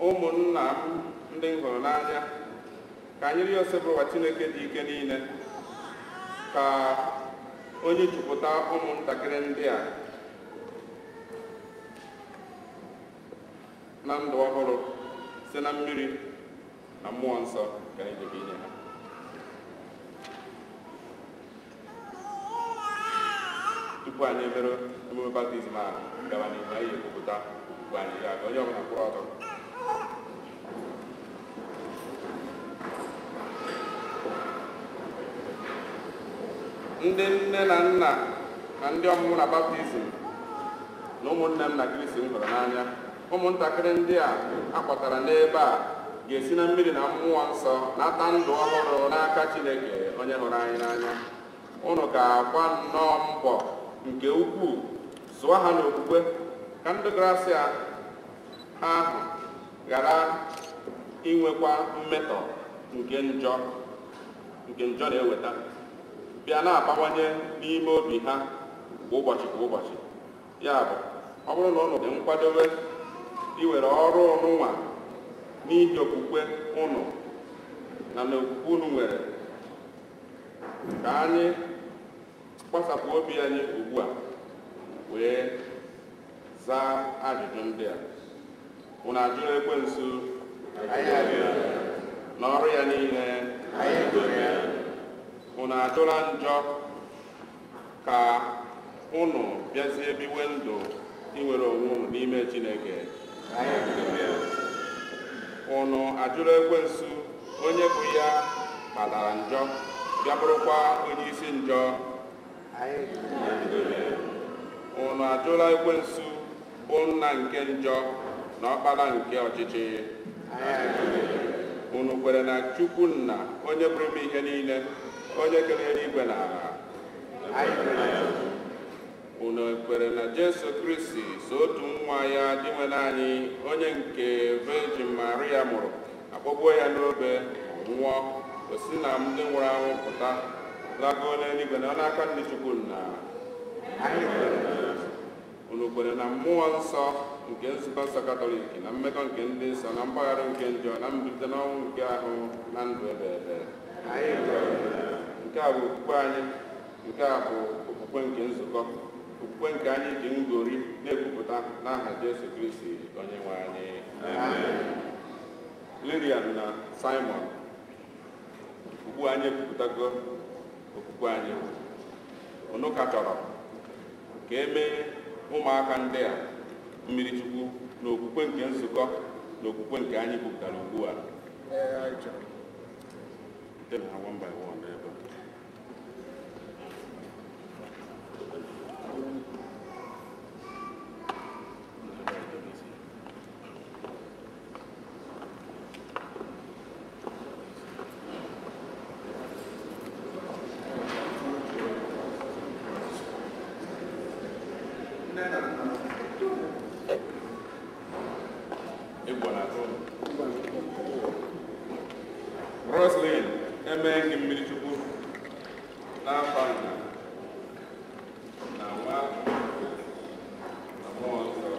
Ụmụnna m ndị m hụrụ n'anya, ka anyị rịọ Osebụrụ Chineke dị ike niile ka onye jupụta ụmụntakịrị ndị a na ndụ ọhụrụ site na mmiri na mmụọ nsọ ka anyị debe inye ha. Tupu anyị emere emume baptizim a gawa n'ihu, anyị ekwupụta okpukpe anyị ga aga. Onye ọbụla kwụrụ ọtọ. Ndị nne na nna na ndị ọmụmụ na baptizim na ụmụnne m na Kristi m hụrụ n'anya, ụmụntakịrị ndị a akpọtara n'ebe a ga-esi na mmiri na mmụọ nsọ nata ndụ ọhụrụ n'aka Chineke onye hụrụ anyị n'anya. Unu ga-agba nnọọ mbọ nke ukwuu zụọ ha n'okwukwe, ka ndị gracia ahụ ghara inwekwa mmetọ nke njọ na-eweta, bịa na-abawanye n'ime obi ha kwa ụbọchị kwa ụbọchị. Ya bụ, ọ bụrụ na ụnụ dị nkwadobe iwere ọrụ ụnụnwa n'ihi okwukwe ụnụ na okwukwe ụnụ nwere ka anyị kpasapụ obi anyị ugbu a wee zaa ajụjụ ndị a. Unu ajụrụ Ekwensu n'ọrụ ya niile? Unu ajụla njọ ka unu bịazie biwe ndụ inwere onwe unu n'ime Chineke? Unu ajụrụ Ekwensu onye bụ ya kpatara njọ bịa bụrụkwa onye isi njọ? Unu ajụla Ekwensu bụ nna nke njọ na ọkpara nke ọchịchị? Unu kwere na Chukwu Nna onye pụrụ ime ihe niile, onye kere eluigwe na ala? Unu kwere na Jesu Kristi so otu nwa ya dị nwe naanị, onye nke Virgin Maria mụrụ, akpọgbuo ya n'obe, nwụọ, o si na ndị nwụrụ anwụ pụta, lagoo n'eluigwe na n'aka ndị Chukwu Nna? Unu kwere na mmụọ nsọ nke nzukọ nsọ Katọlik, na mmekọ nke ndị nsọ, na mgbaghara nke njọ, na mbilite n'ọnwụ nke ahụ, na ndụ ebe ebe? Nke a bụ okpukpe anyị. Nke a bụ okpukpe nke nzukọ, okpukpe nke anyị ji ngori na-ekwupụta n'aha Jesu Kristi onye nwe anyị. Lilian na Simon, ugbu anyị ekwupụtago okpukpe anyị. Unu ka chọrọ ka e mee ụmụaka ndị a mmiri Chukwu na okwukwe nke nzukọ na okwukwe nke anyị kwupụtara ugbu a. One by one ebe a. Roslyn, emee gị mmiri Chukwu n'afọ nna na nwa na mmụọ nsọ.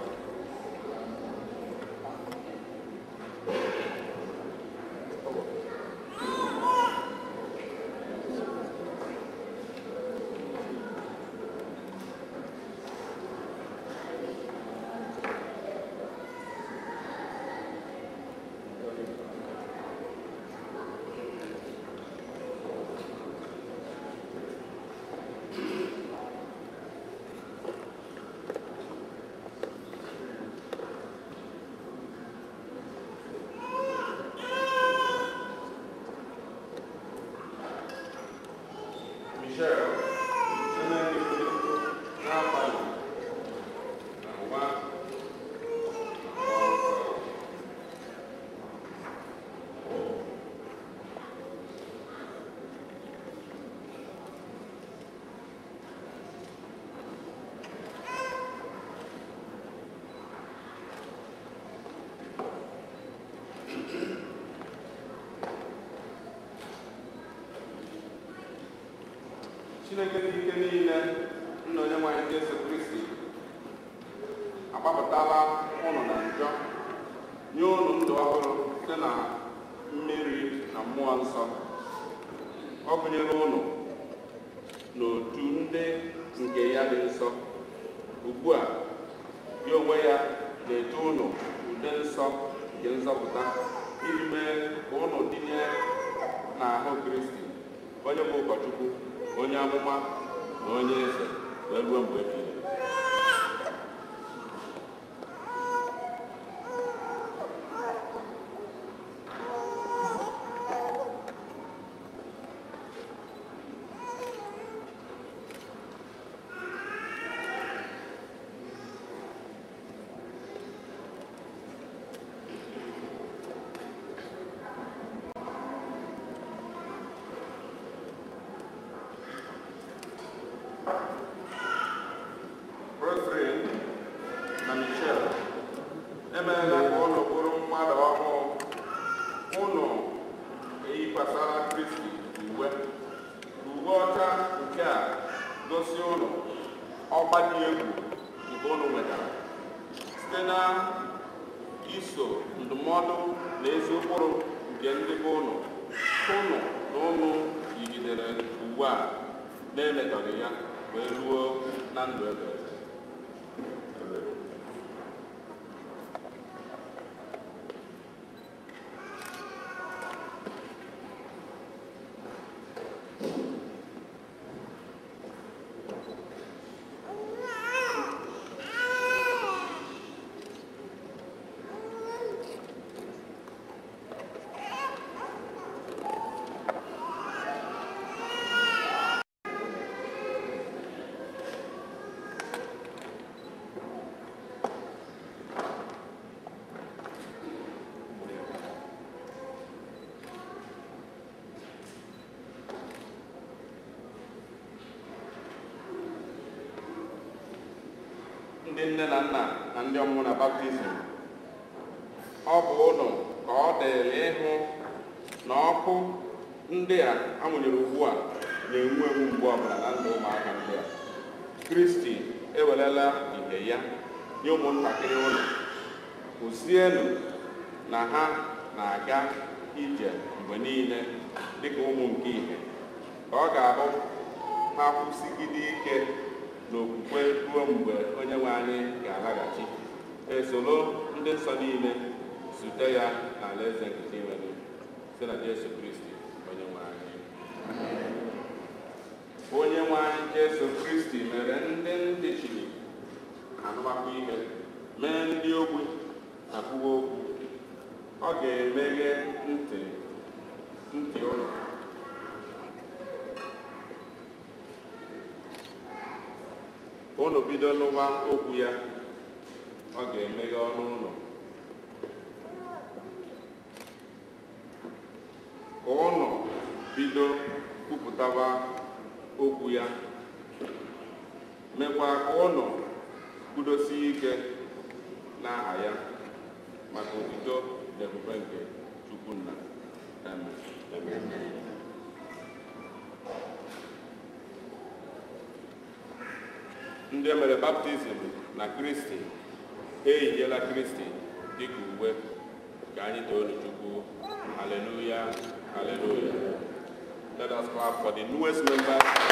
Chineke dị ike niile, nna onye nwe anyị Jesu Kristi agbapụtala ụnụ na njọ, nye ụnụ ndụ ọhụrụ site na mmiri na mmụọ nsọ. Ọ gụnyere ụnụ n'otu ndị nke ya dị nsọ. Ugbu a, ya onwe ya na-eto ụnụ ude nsọ nke nzọpụta, iji mee ka ụnụ dịnye n'ahụ Kristi, onye bụ ụkọchukwu, onye amụma na onye eze, wee ruo mgbe ebighị. Emeela ka ụnụ bụrụ mmadụ ọhụụ. Ụnụ eyikwasara Kristi uwe ọcha nke a gosi ụnụ ọkwa dị egwu nke ụnụ nwetara site na iso ndụmọdụ na ezi ụkpụrụ nke ndị be ụnụ. Ụnụ na ụnụ yigidere n'ụwa a na-emetọghị ya wee ruo na ndụ ebe ndị nne na nna na ndị ọmụmụ na baptizim. Ọ bụ ụnụ ka ọ dịrị ịhụ na ọkụ ndị a amụnyere ugbu a na-enwu enwu mgbe ọbụla na ndụ ụmụaka ndị a. Kristi ewelela ihe ya nye ụmụntakịrị ụlọ. Kụzienụ na ha na-aga ije mgbe niile dịka ụmụ nke ihe, ka ọ ga-abụ ha kwụsigide ike n'okwukwe ruo mgbe onye nwe anyị ga-alaghachi. Esoro ndị nsọ niile zute ya n'alaeze nke iwere site na Jesu Kristi onye nwe anyị. Onye nwe anyị Jesu Kristi mere ndị ndị chiri anụmakwa ihe, mee ndị ogbi akwụwa okwu. Ọ ga-emeghe ntị ụlọ. Unu bido n'ụwa okwu ya, ọ ga-emeghe ọnụ ụlọ. Ka ụnụ bido kwupụtawa okwu ya, mekwa ka ụnụ kwudosie ike n'aha ya maka otuto na ebube nke Chukwu Nna. Amen. Ndị mere baptizim na Kristi eyinyela Kristi dịka uwe. Ka anyị too Chukwu. Hallelujah, hallelujah. Let us clap for the newest members. Hallelujah.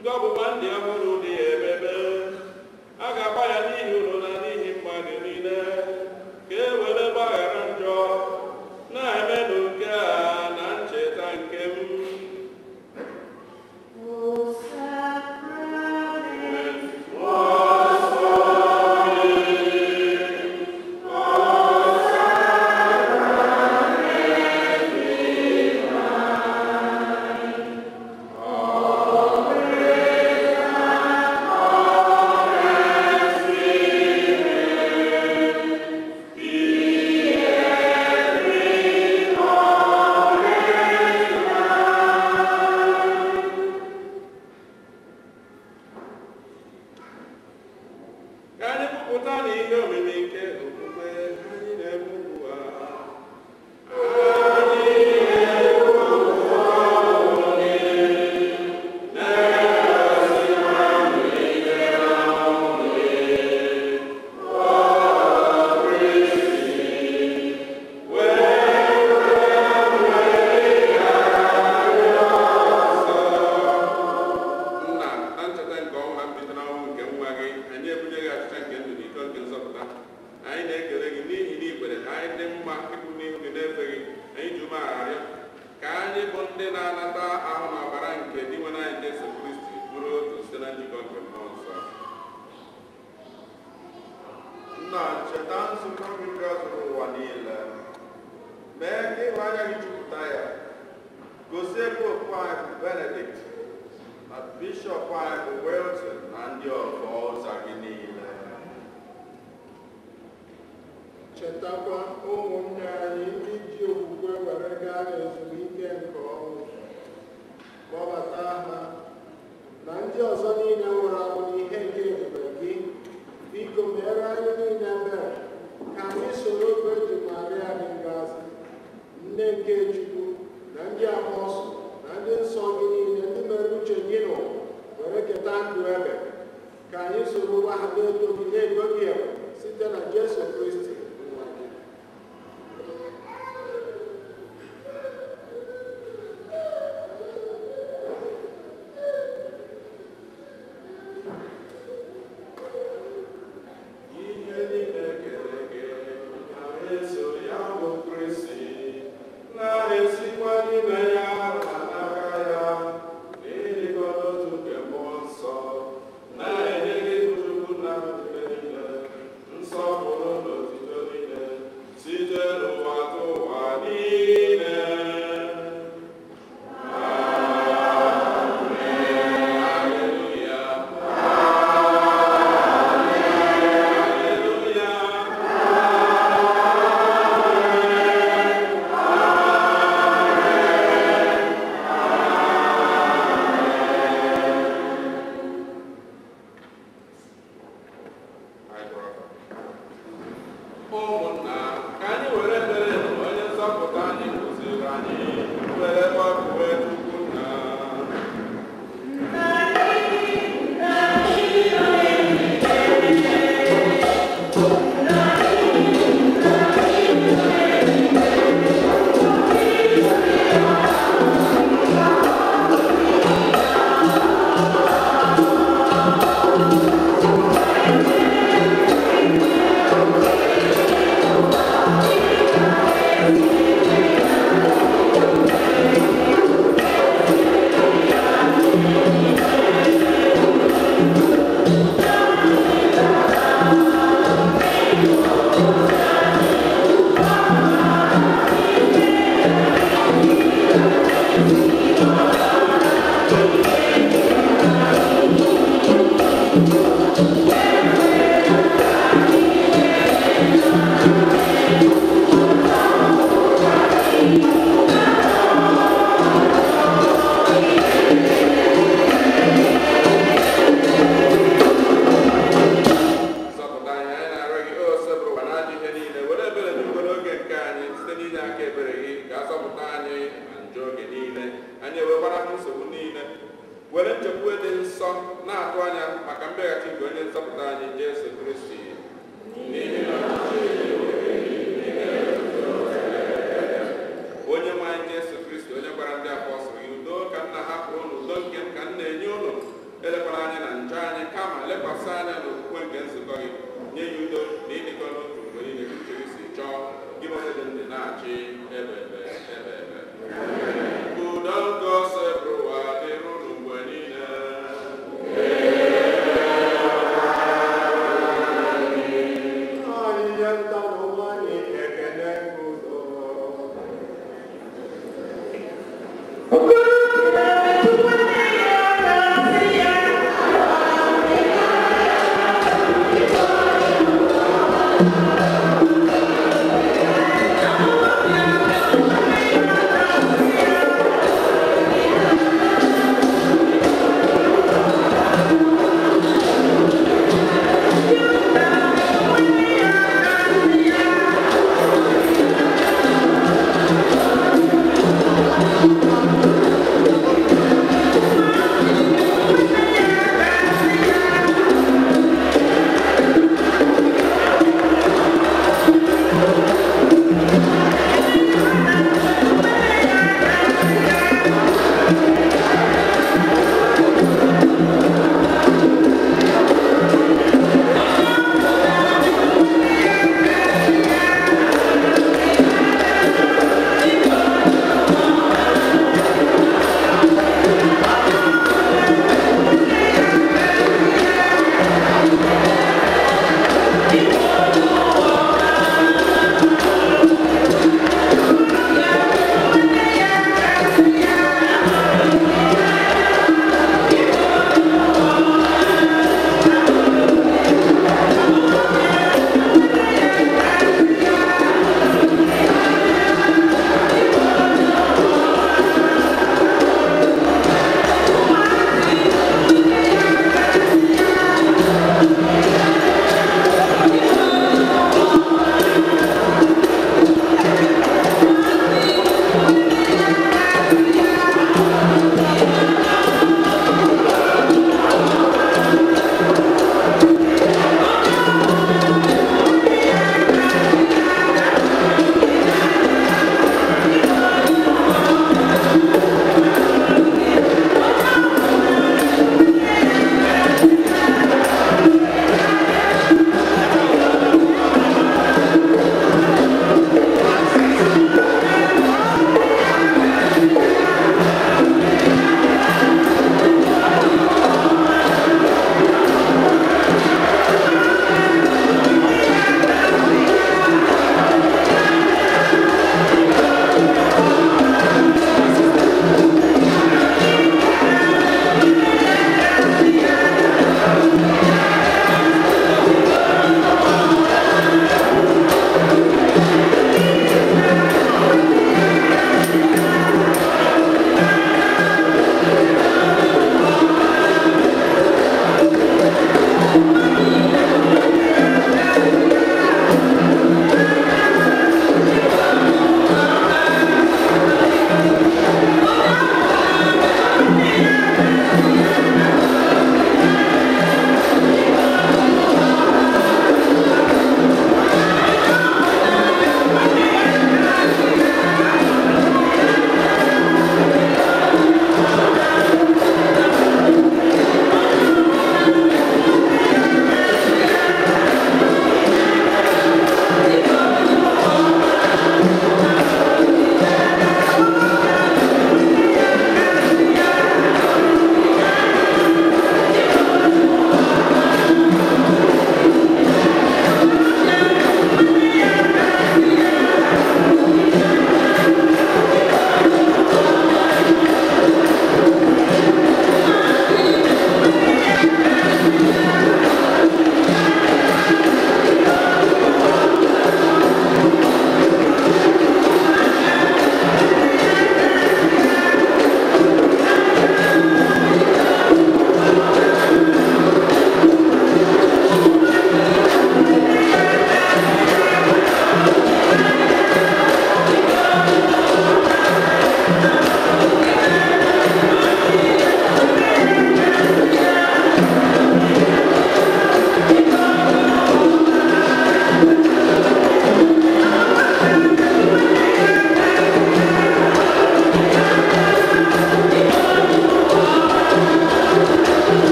nke ọgbụgba ndị ọhụrụ dị ebebe. A ga-agba ya n'ihi unu na n'ihi mmadụ niile, ka e were gbaghara njọ, na-emenụ nke a na ncheta nke m. Chetakwa ụmụnne anyị ndị ji okwukwe were gaa n'ezumike nke ọnwụ, kpọbata ha na ndị ọzọ niile nwụrụ anwụ n'ihe nke ebube gị. Biko mere anyị niile ebere ka anyị soro Virgin Maria dị ngọzi, nne nke Chukwu, na ndị apọstụl na ndị nsọ gị niile ndị mere uche gị n'ụwa were keta ndụ ebe. Ka anyị soro ha na-eto gị na-ego gị egbe site na Jesu Kristi.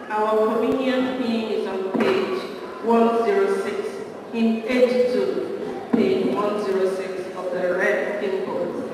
Our communion hymn is on page 106, hymn 82, page 106 of the red hymn book.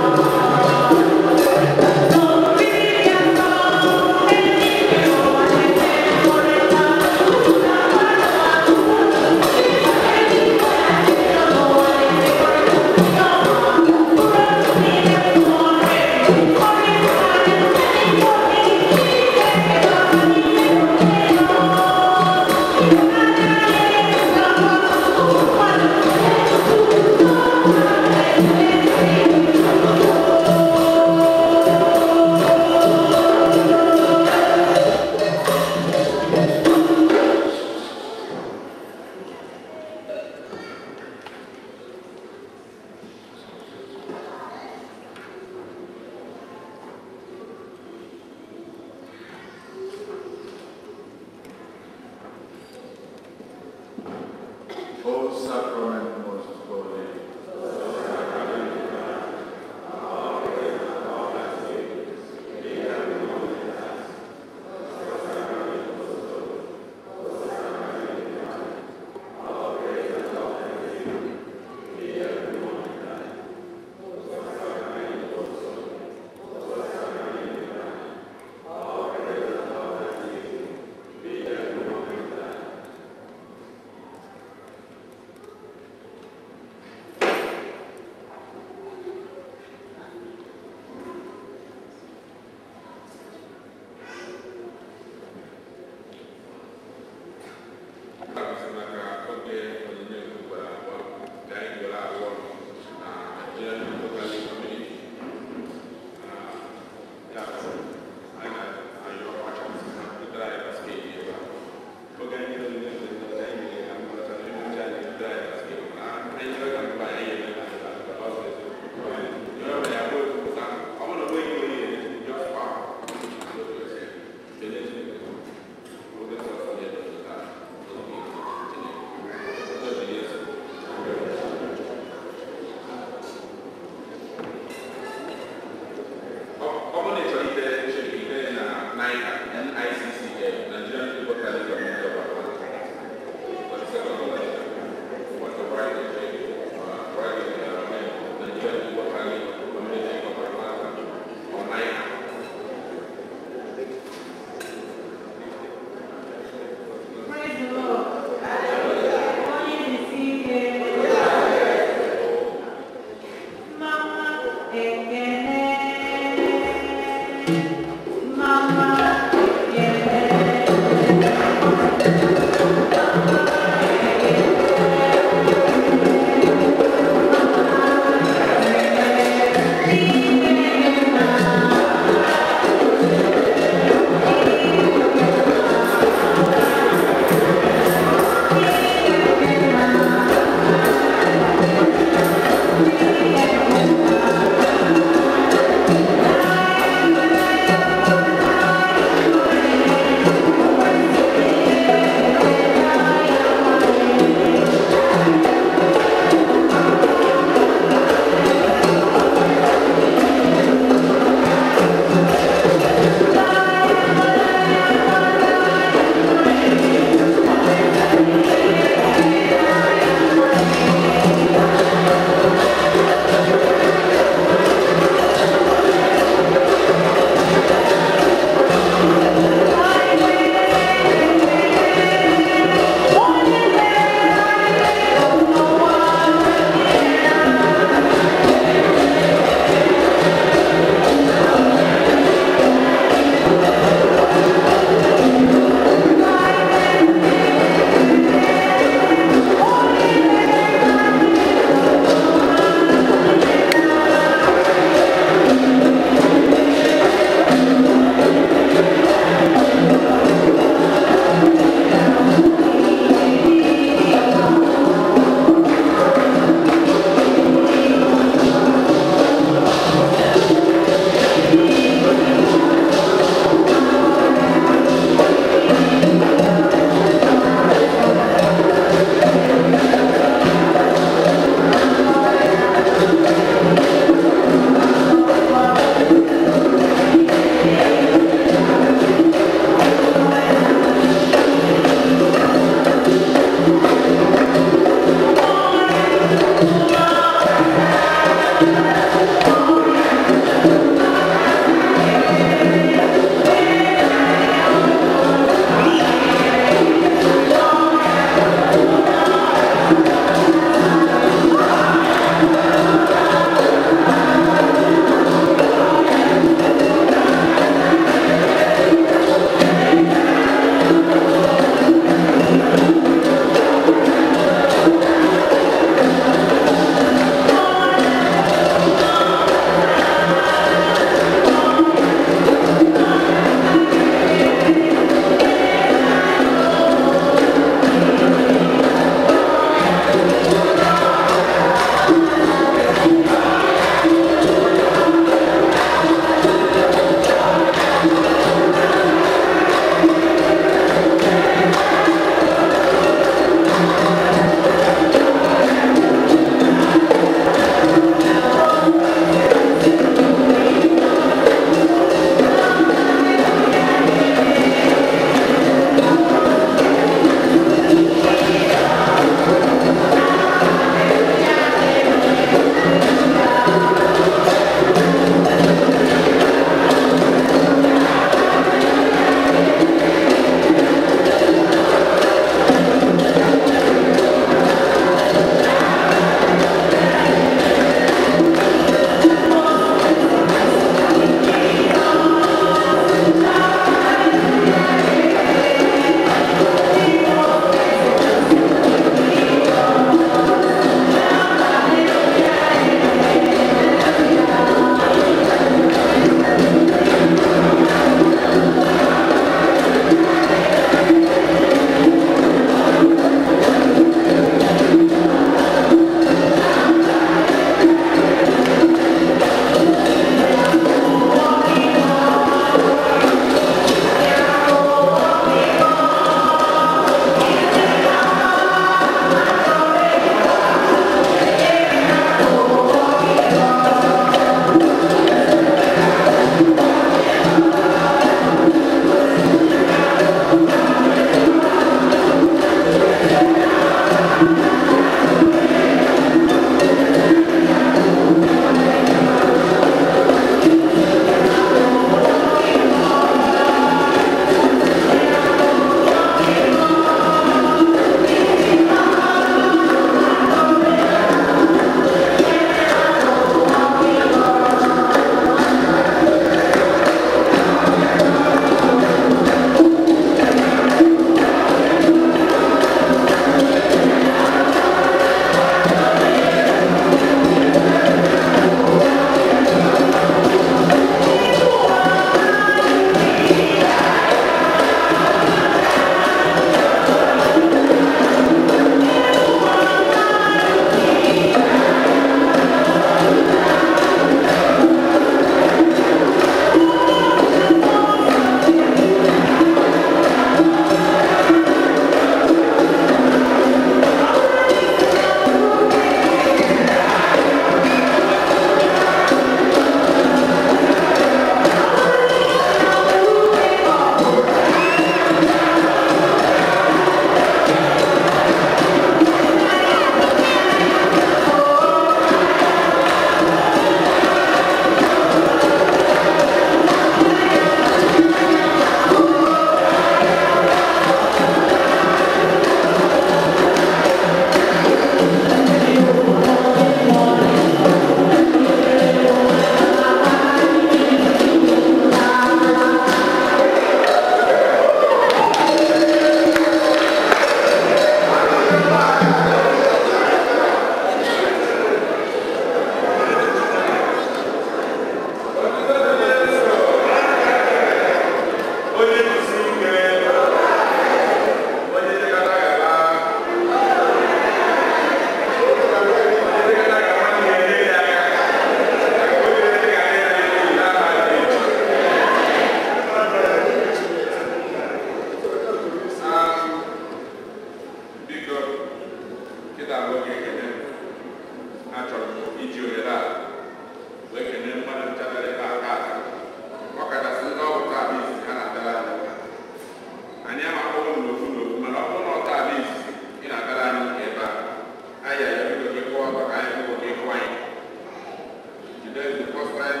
today is the first time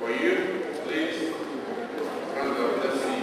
for you. Please stand up. Let's see.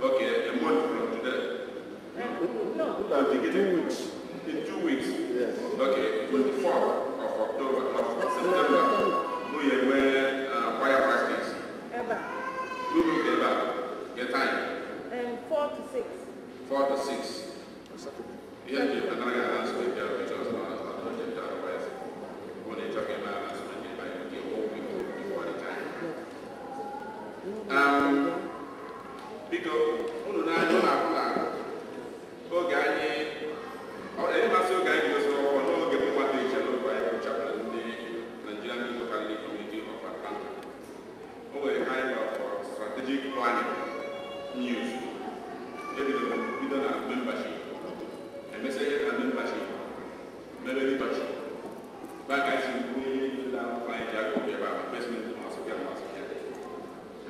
Okay, a month from today. No, in 2 weeks. In 2 weeks? Yes. Okay, 24th of October, of September, we have choir practice. Eba. We will get back. Get time. 4 to 6. 4 to 6. Here, another announcement there, which was not Melody Touch. Back as you put down flying jack of your basement to Moscow.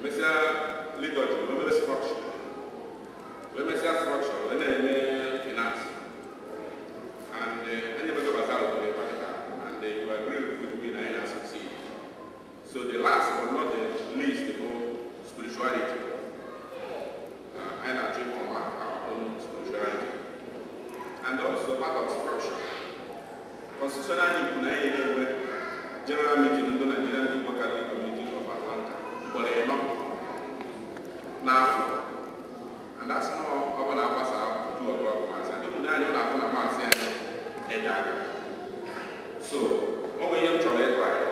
Mr. Liturgy, remember the structure. Remember the structure, and then finance. And I never go back out of the and you agree with me and I succeed. So the last but not the least, the whole spirituality. And I dream from our own spirituality. And also part of structure. Constitutional general meeting in the Nigerian Democratic Community of Atlanta. But they are not. Now, and that's not what I was out to 2 o'clock. And people now know that I'm saying, so, what we have to let right.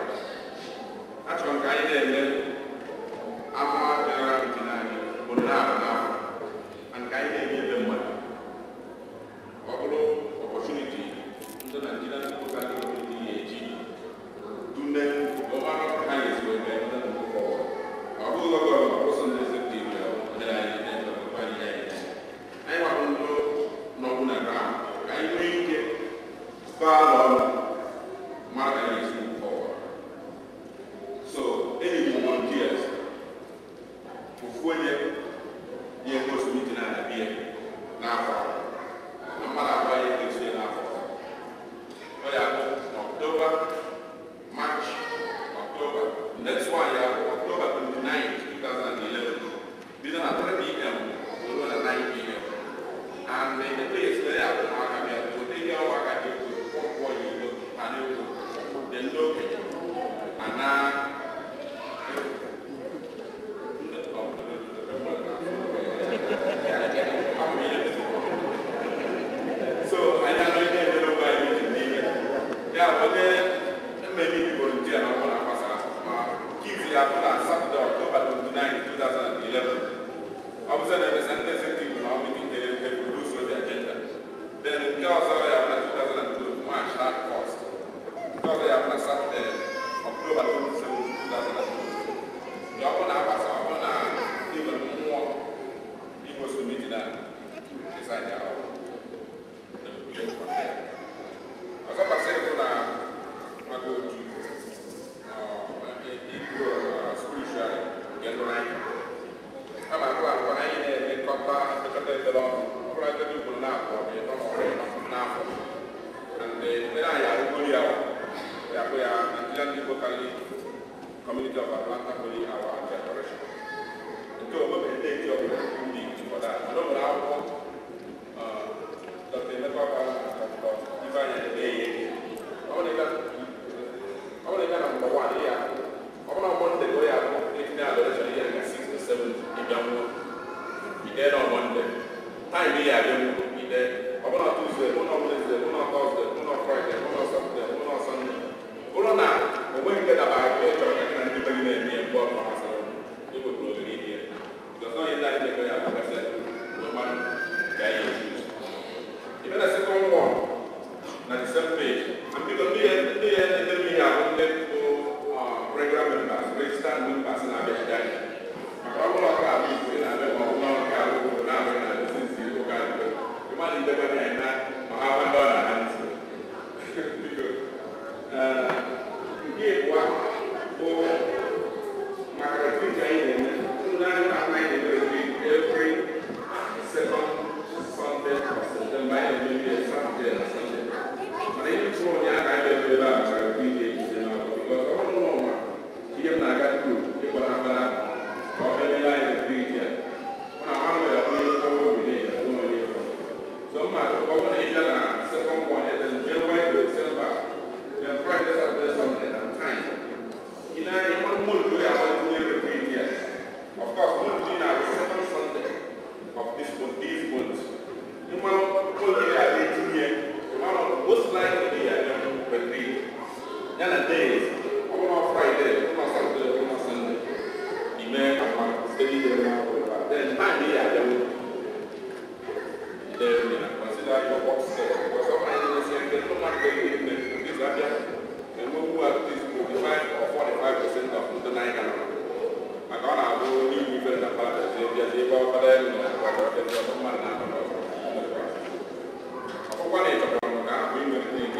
That's one guy there, I'm general meeting, but now, and guy there, them money. Opportunity, the Nigerian Democratic Community, do them over highest way they can move forward. I will go to person is a TV, I want to know no ground. I make it far on market is move forward. So, any volunteers who you go to meeting and appear now. No matter why you can say now. October, March, October. That's why you have October 29, 2011. These are 3 p.m. We run at 9 p.m. And the place where I have to take your work at you to 4 years and you then look at it. And now, so I don't know why you can leave it. Yeah, but then many people in Japan want to pass keep the Saturday, October 29, 2011. Obviously, the sentence people now meeting they produce with the agenda. Then in also 2002, March that cost. Because they have Saturday, October 27, 2002. You are going to pass even more equals to meeting that decide the hour. As I said, I go to spiritual get right. I'm going to contact the Lord. I'm going to do now. And then I go here. We are Nigerian Democratic Community of Atlanta for our generation. And so we take your meeting for that. I don't know Dr. Nepal if I had a day. I want to number 1 here. I want to go here. It's now the 6 to 7 in Jammu. Be there on Monday. Time here, be there. I want to Tuesday, one on Wednesday, one on Thursday, one on Friday, one on Saturday, one on Sunday. Hold on now. When we get about it, I can give you a board for myself. You will go to here. Because now you're not in the way I said, no matter guy you choose. Even the second one, on the same page, and because we have regular members, registered members in our best I will not have you in a you might need to go in that, or have a dollar. Give one for my refrigerator, every second Sunday or September, maybe a Saturday or Sunday. But even so, I have to because I don't know. Here, I got to give what I'm going to or maybe I agree here. When I'm going to so much over the second one is January to December. Then Friday, Saturday, Sunday, and time. In one month, we are going to repeat here. Of course, we'll be now the second Sunday of this month. In one month, we are 18 here. Most likely, we are going to repeat. Then a day, on Friday, on Saturday, on Sunday. The men are steady there. Then time, we are going to consider your work schedule. Because sometimes you say, there's no much going in this area. And we will at least 45 or 45% of the night. I can't go new people in the party. They go over there and there's a man now. I forgot it. We will think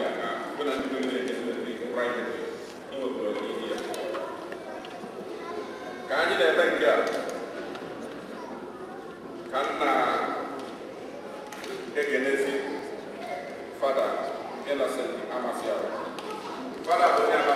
Welcome back home.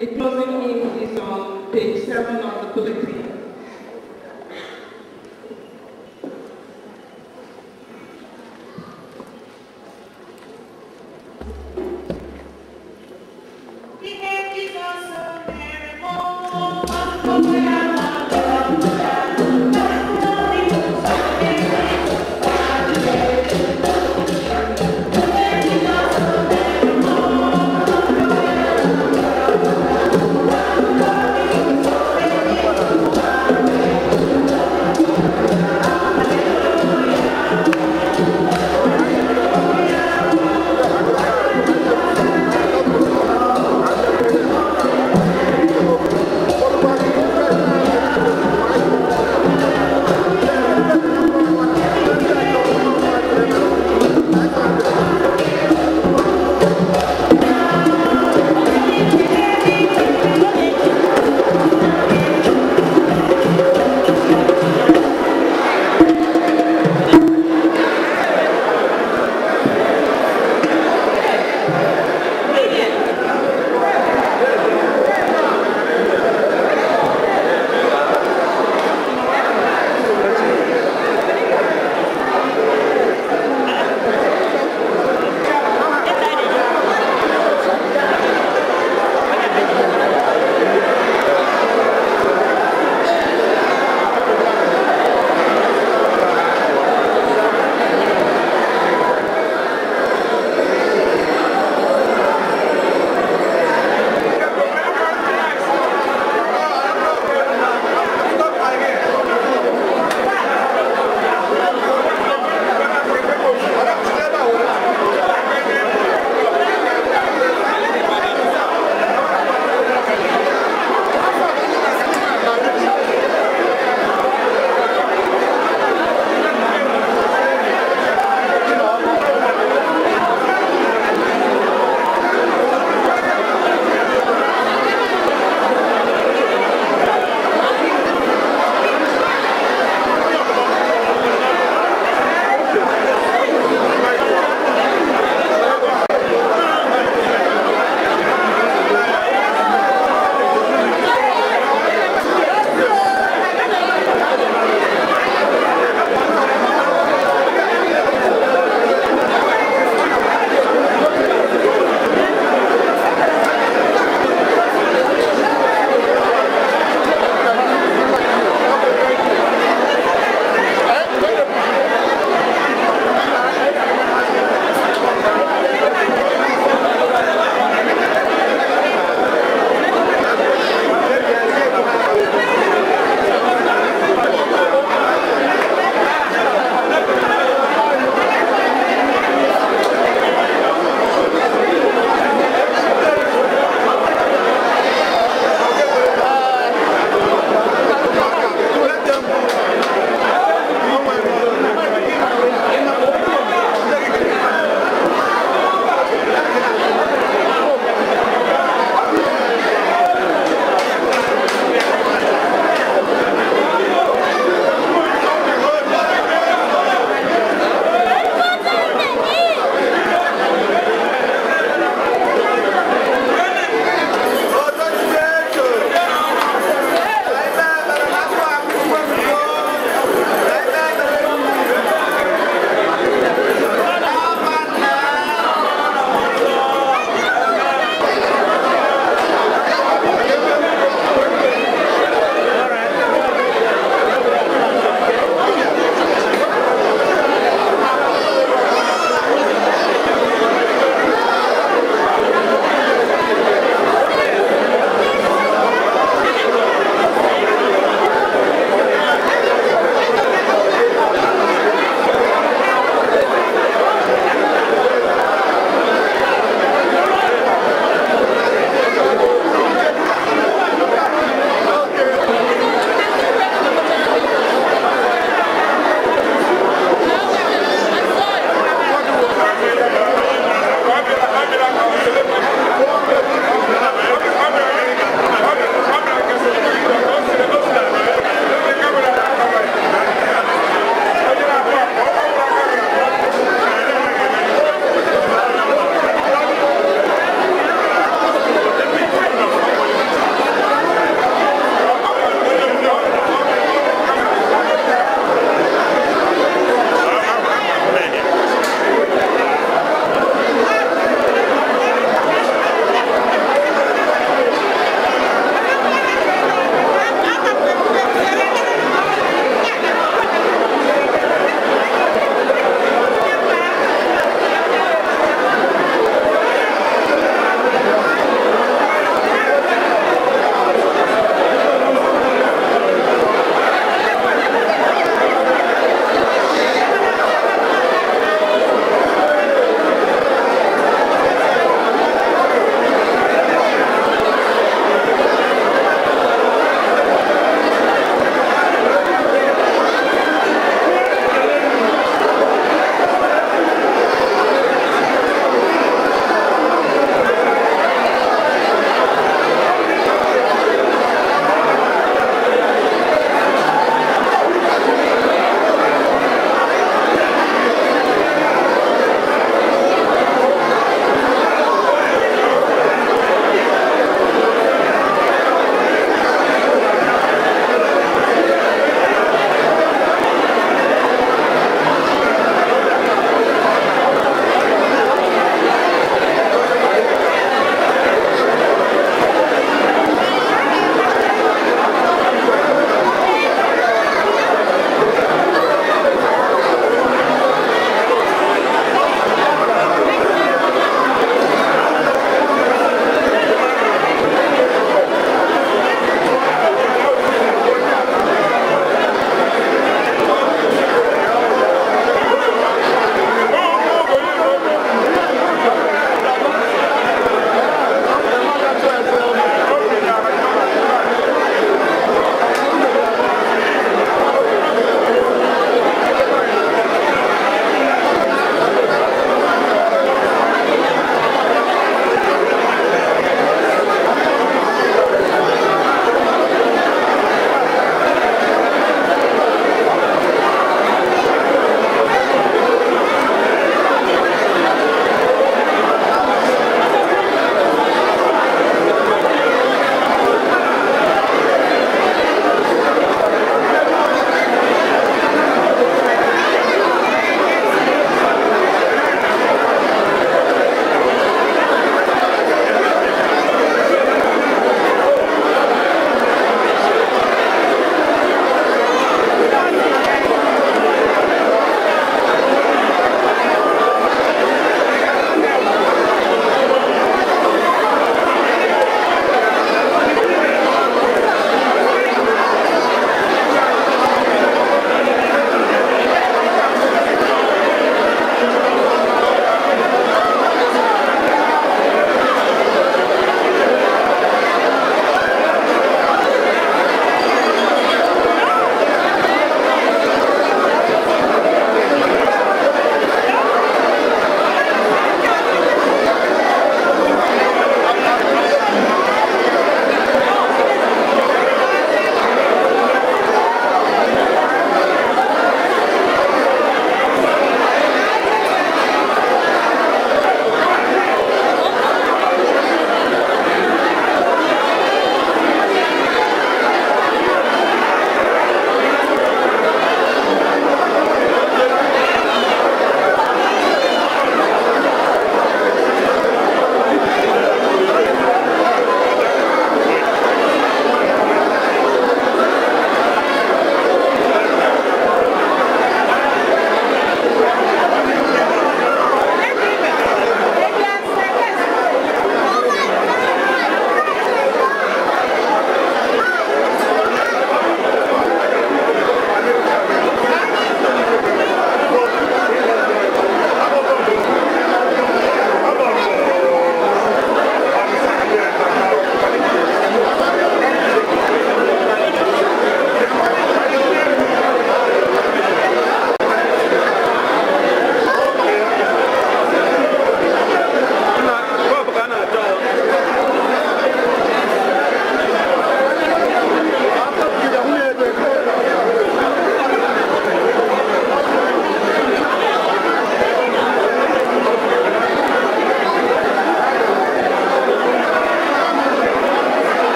The closing hymn is on page 7 of the bulletin. Yeah.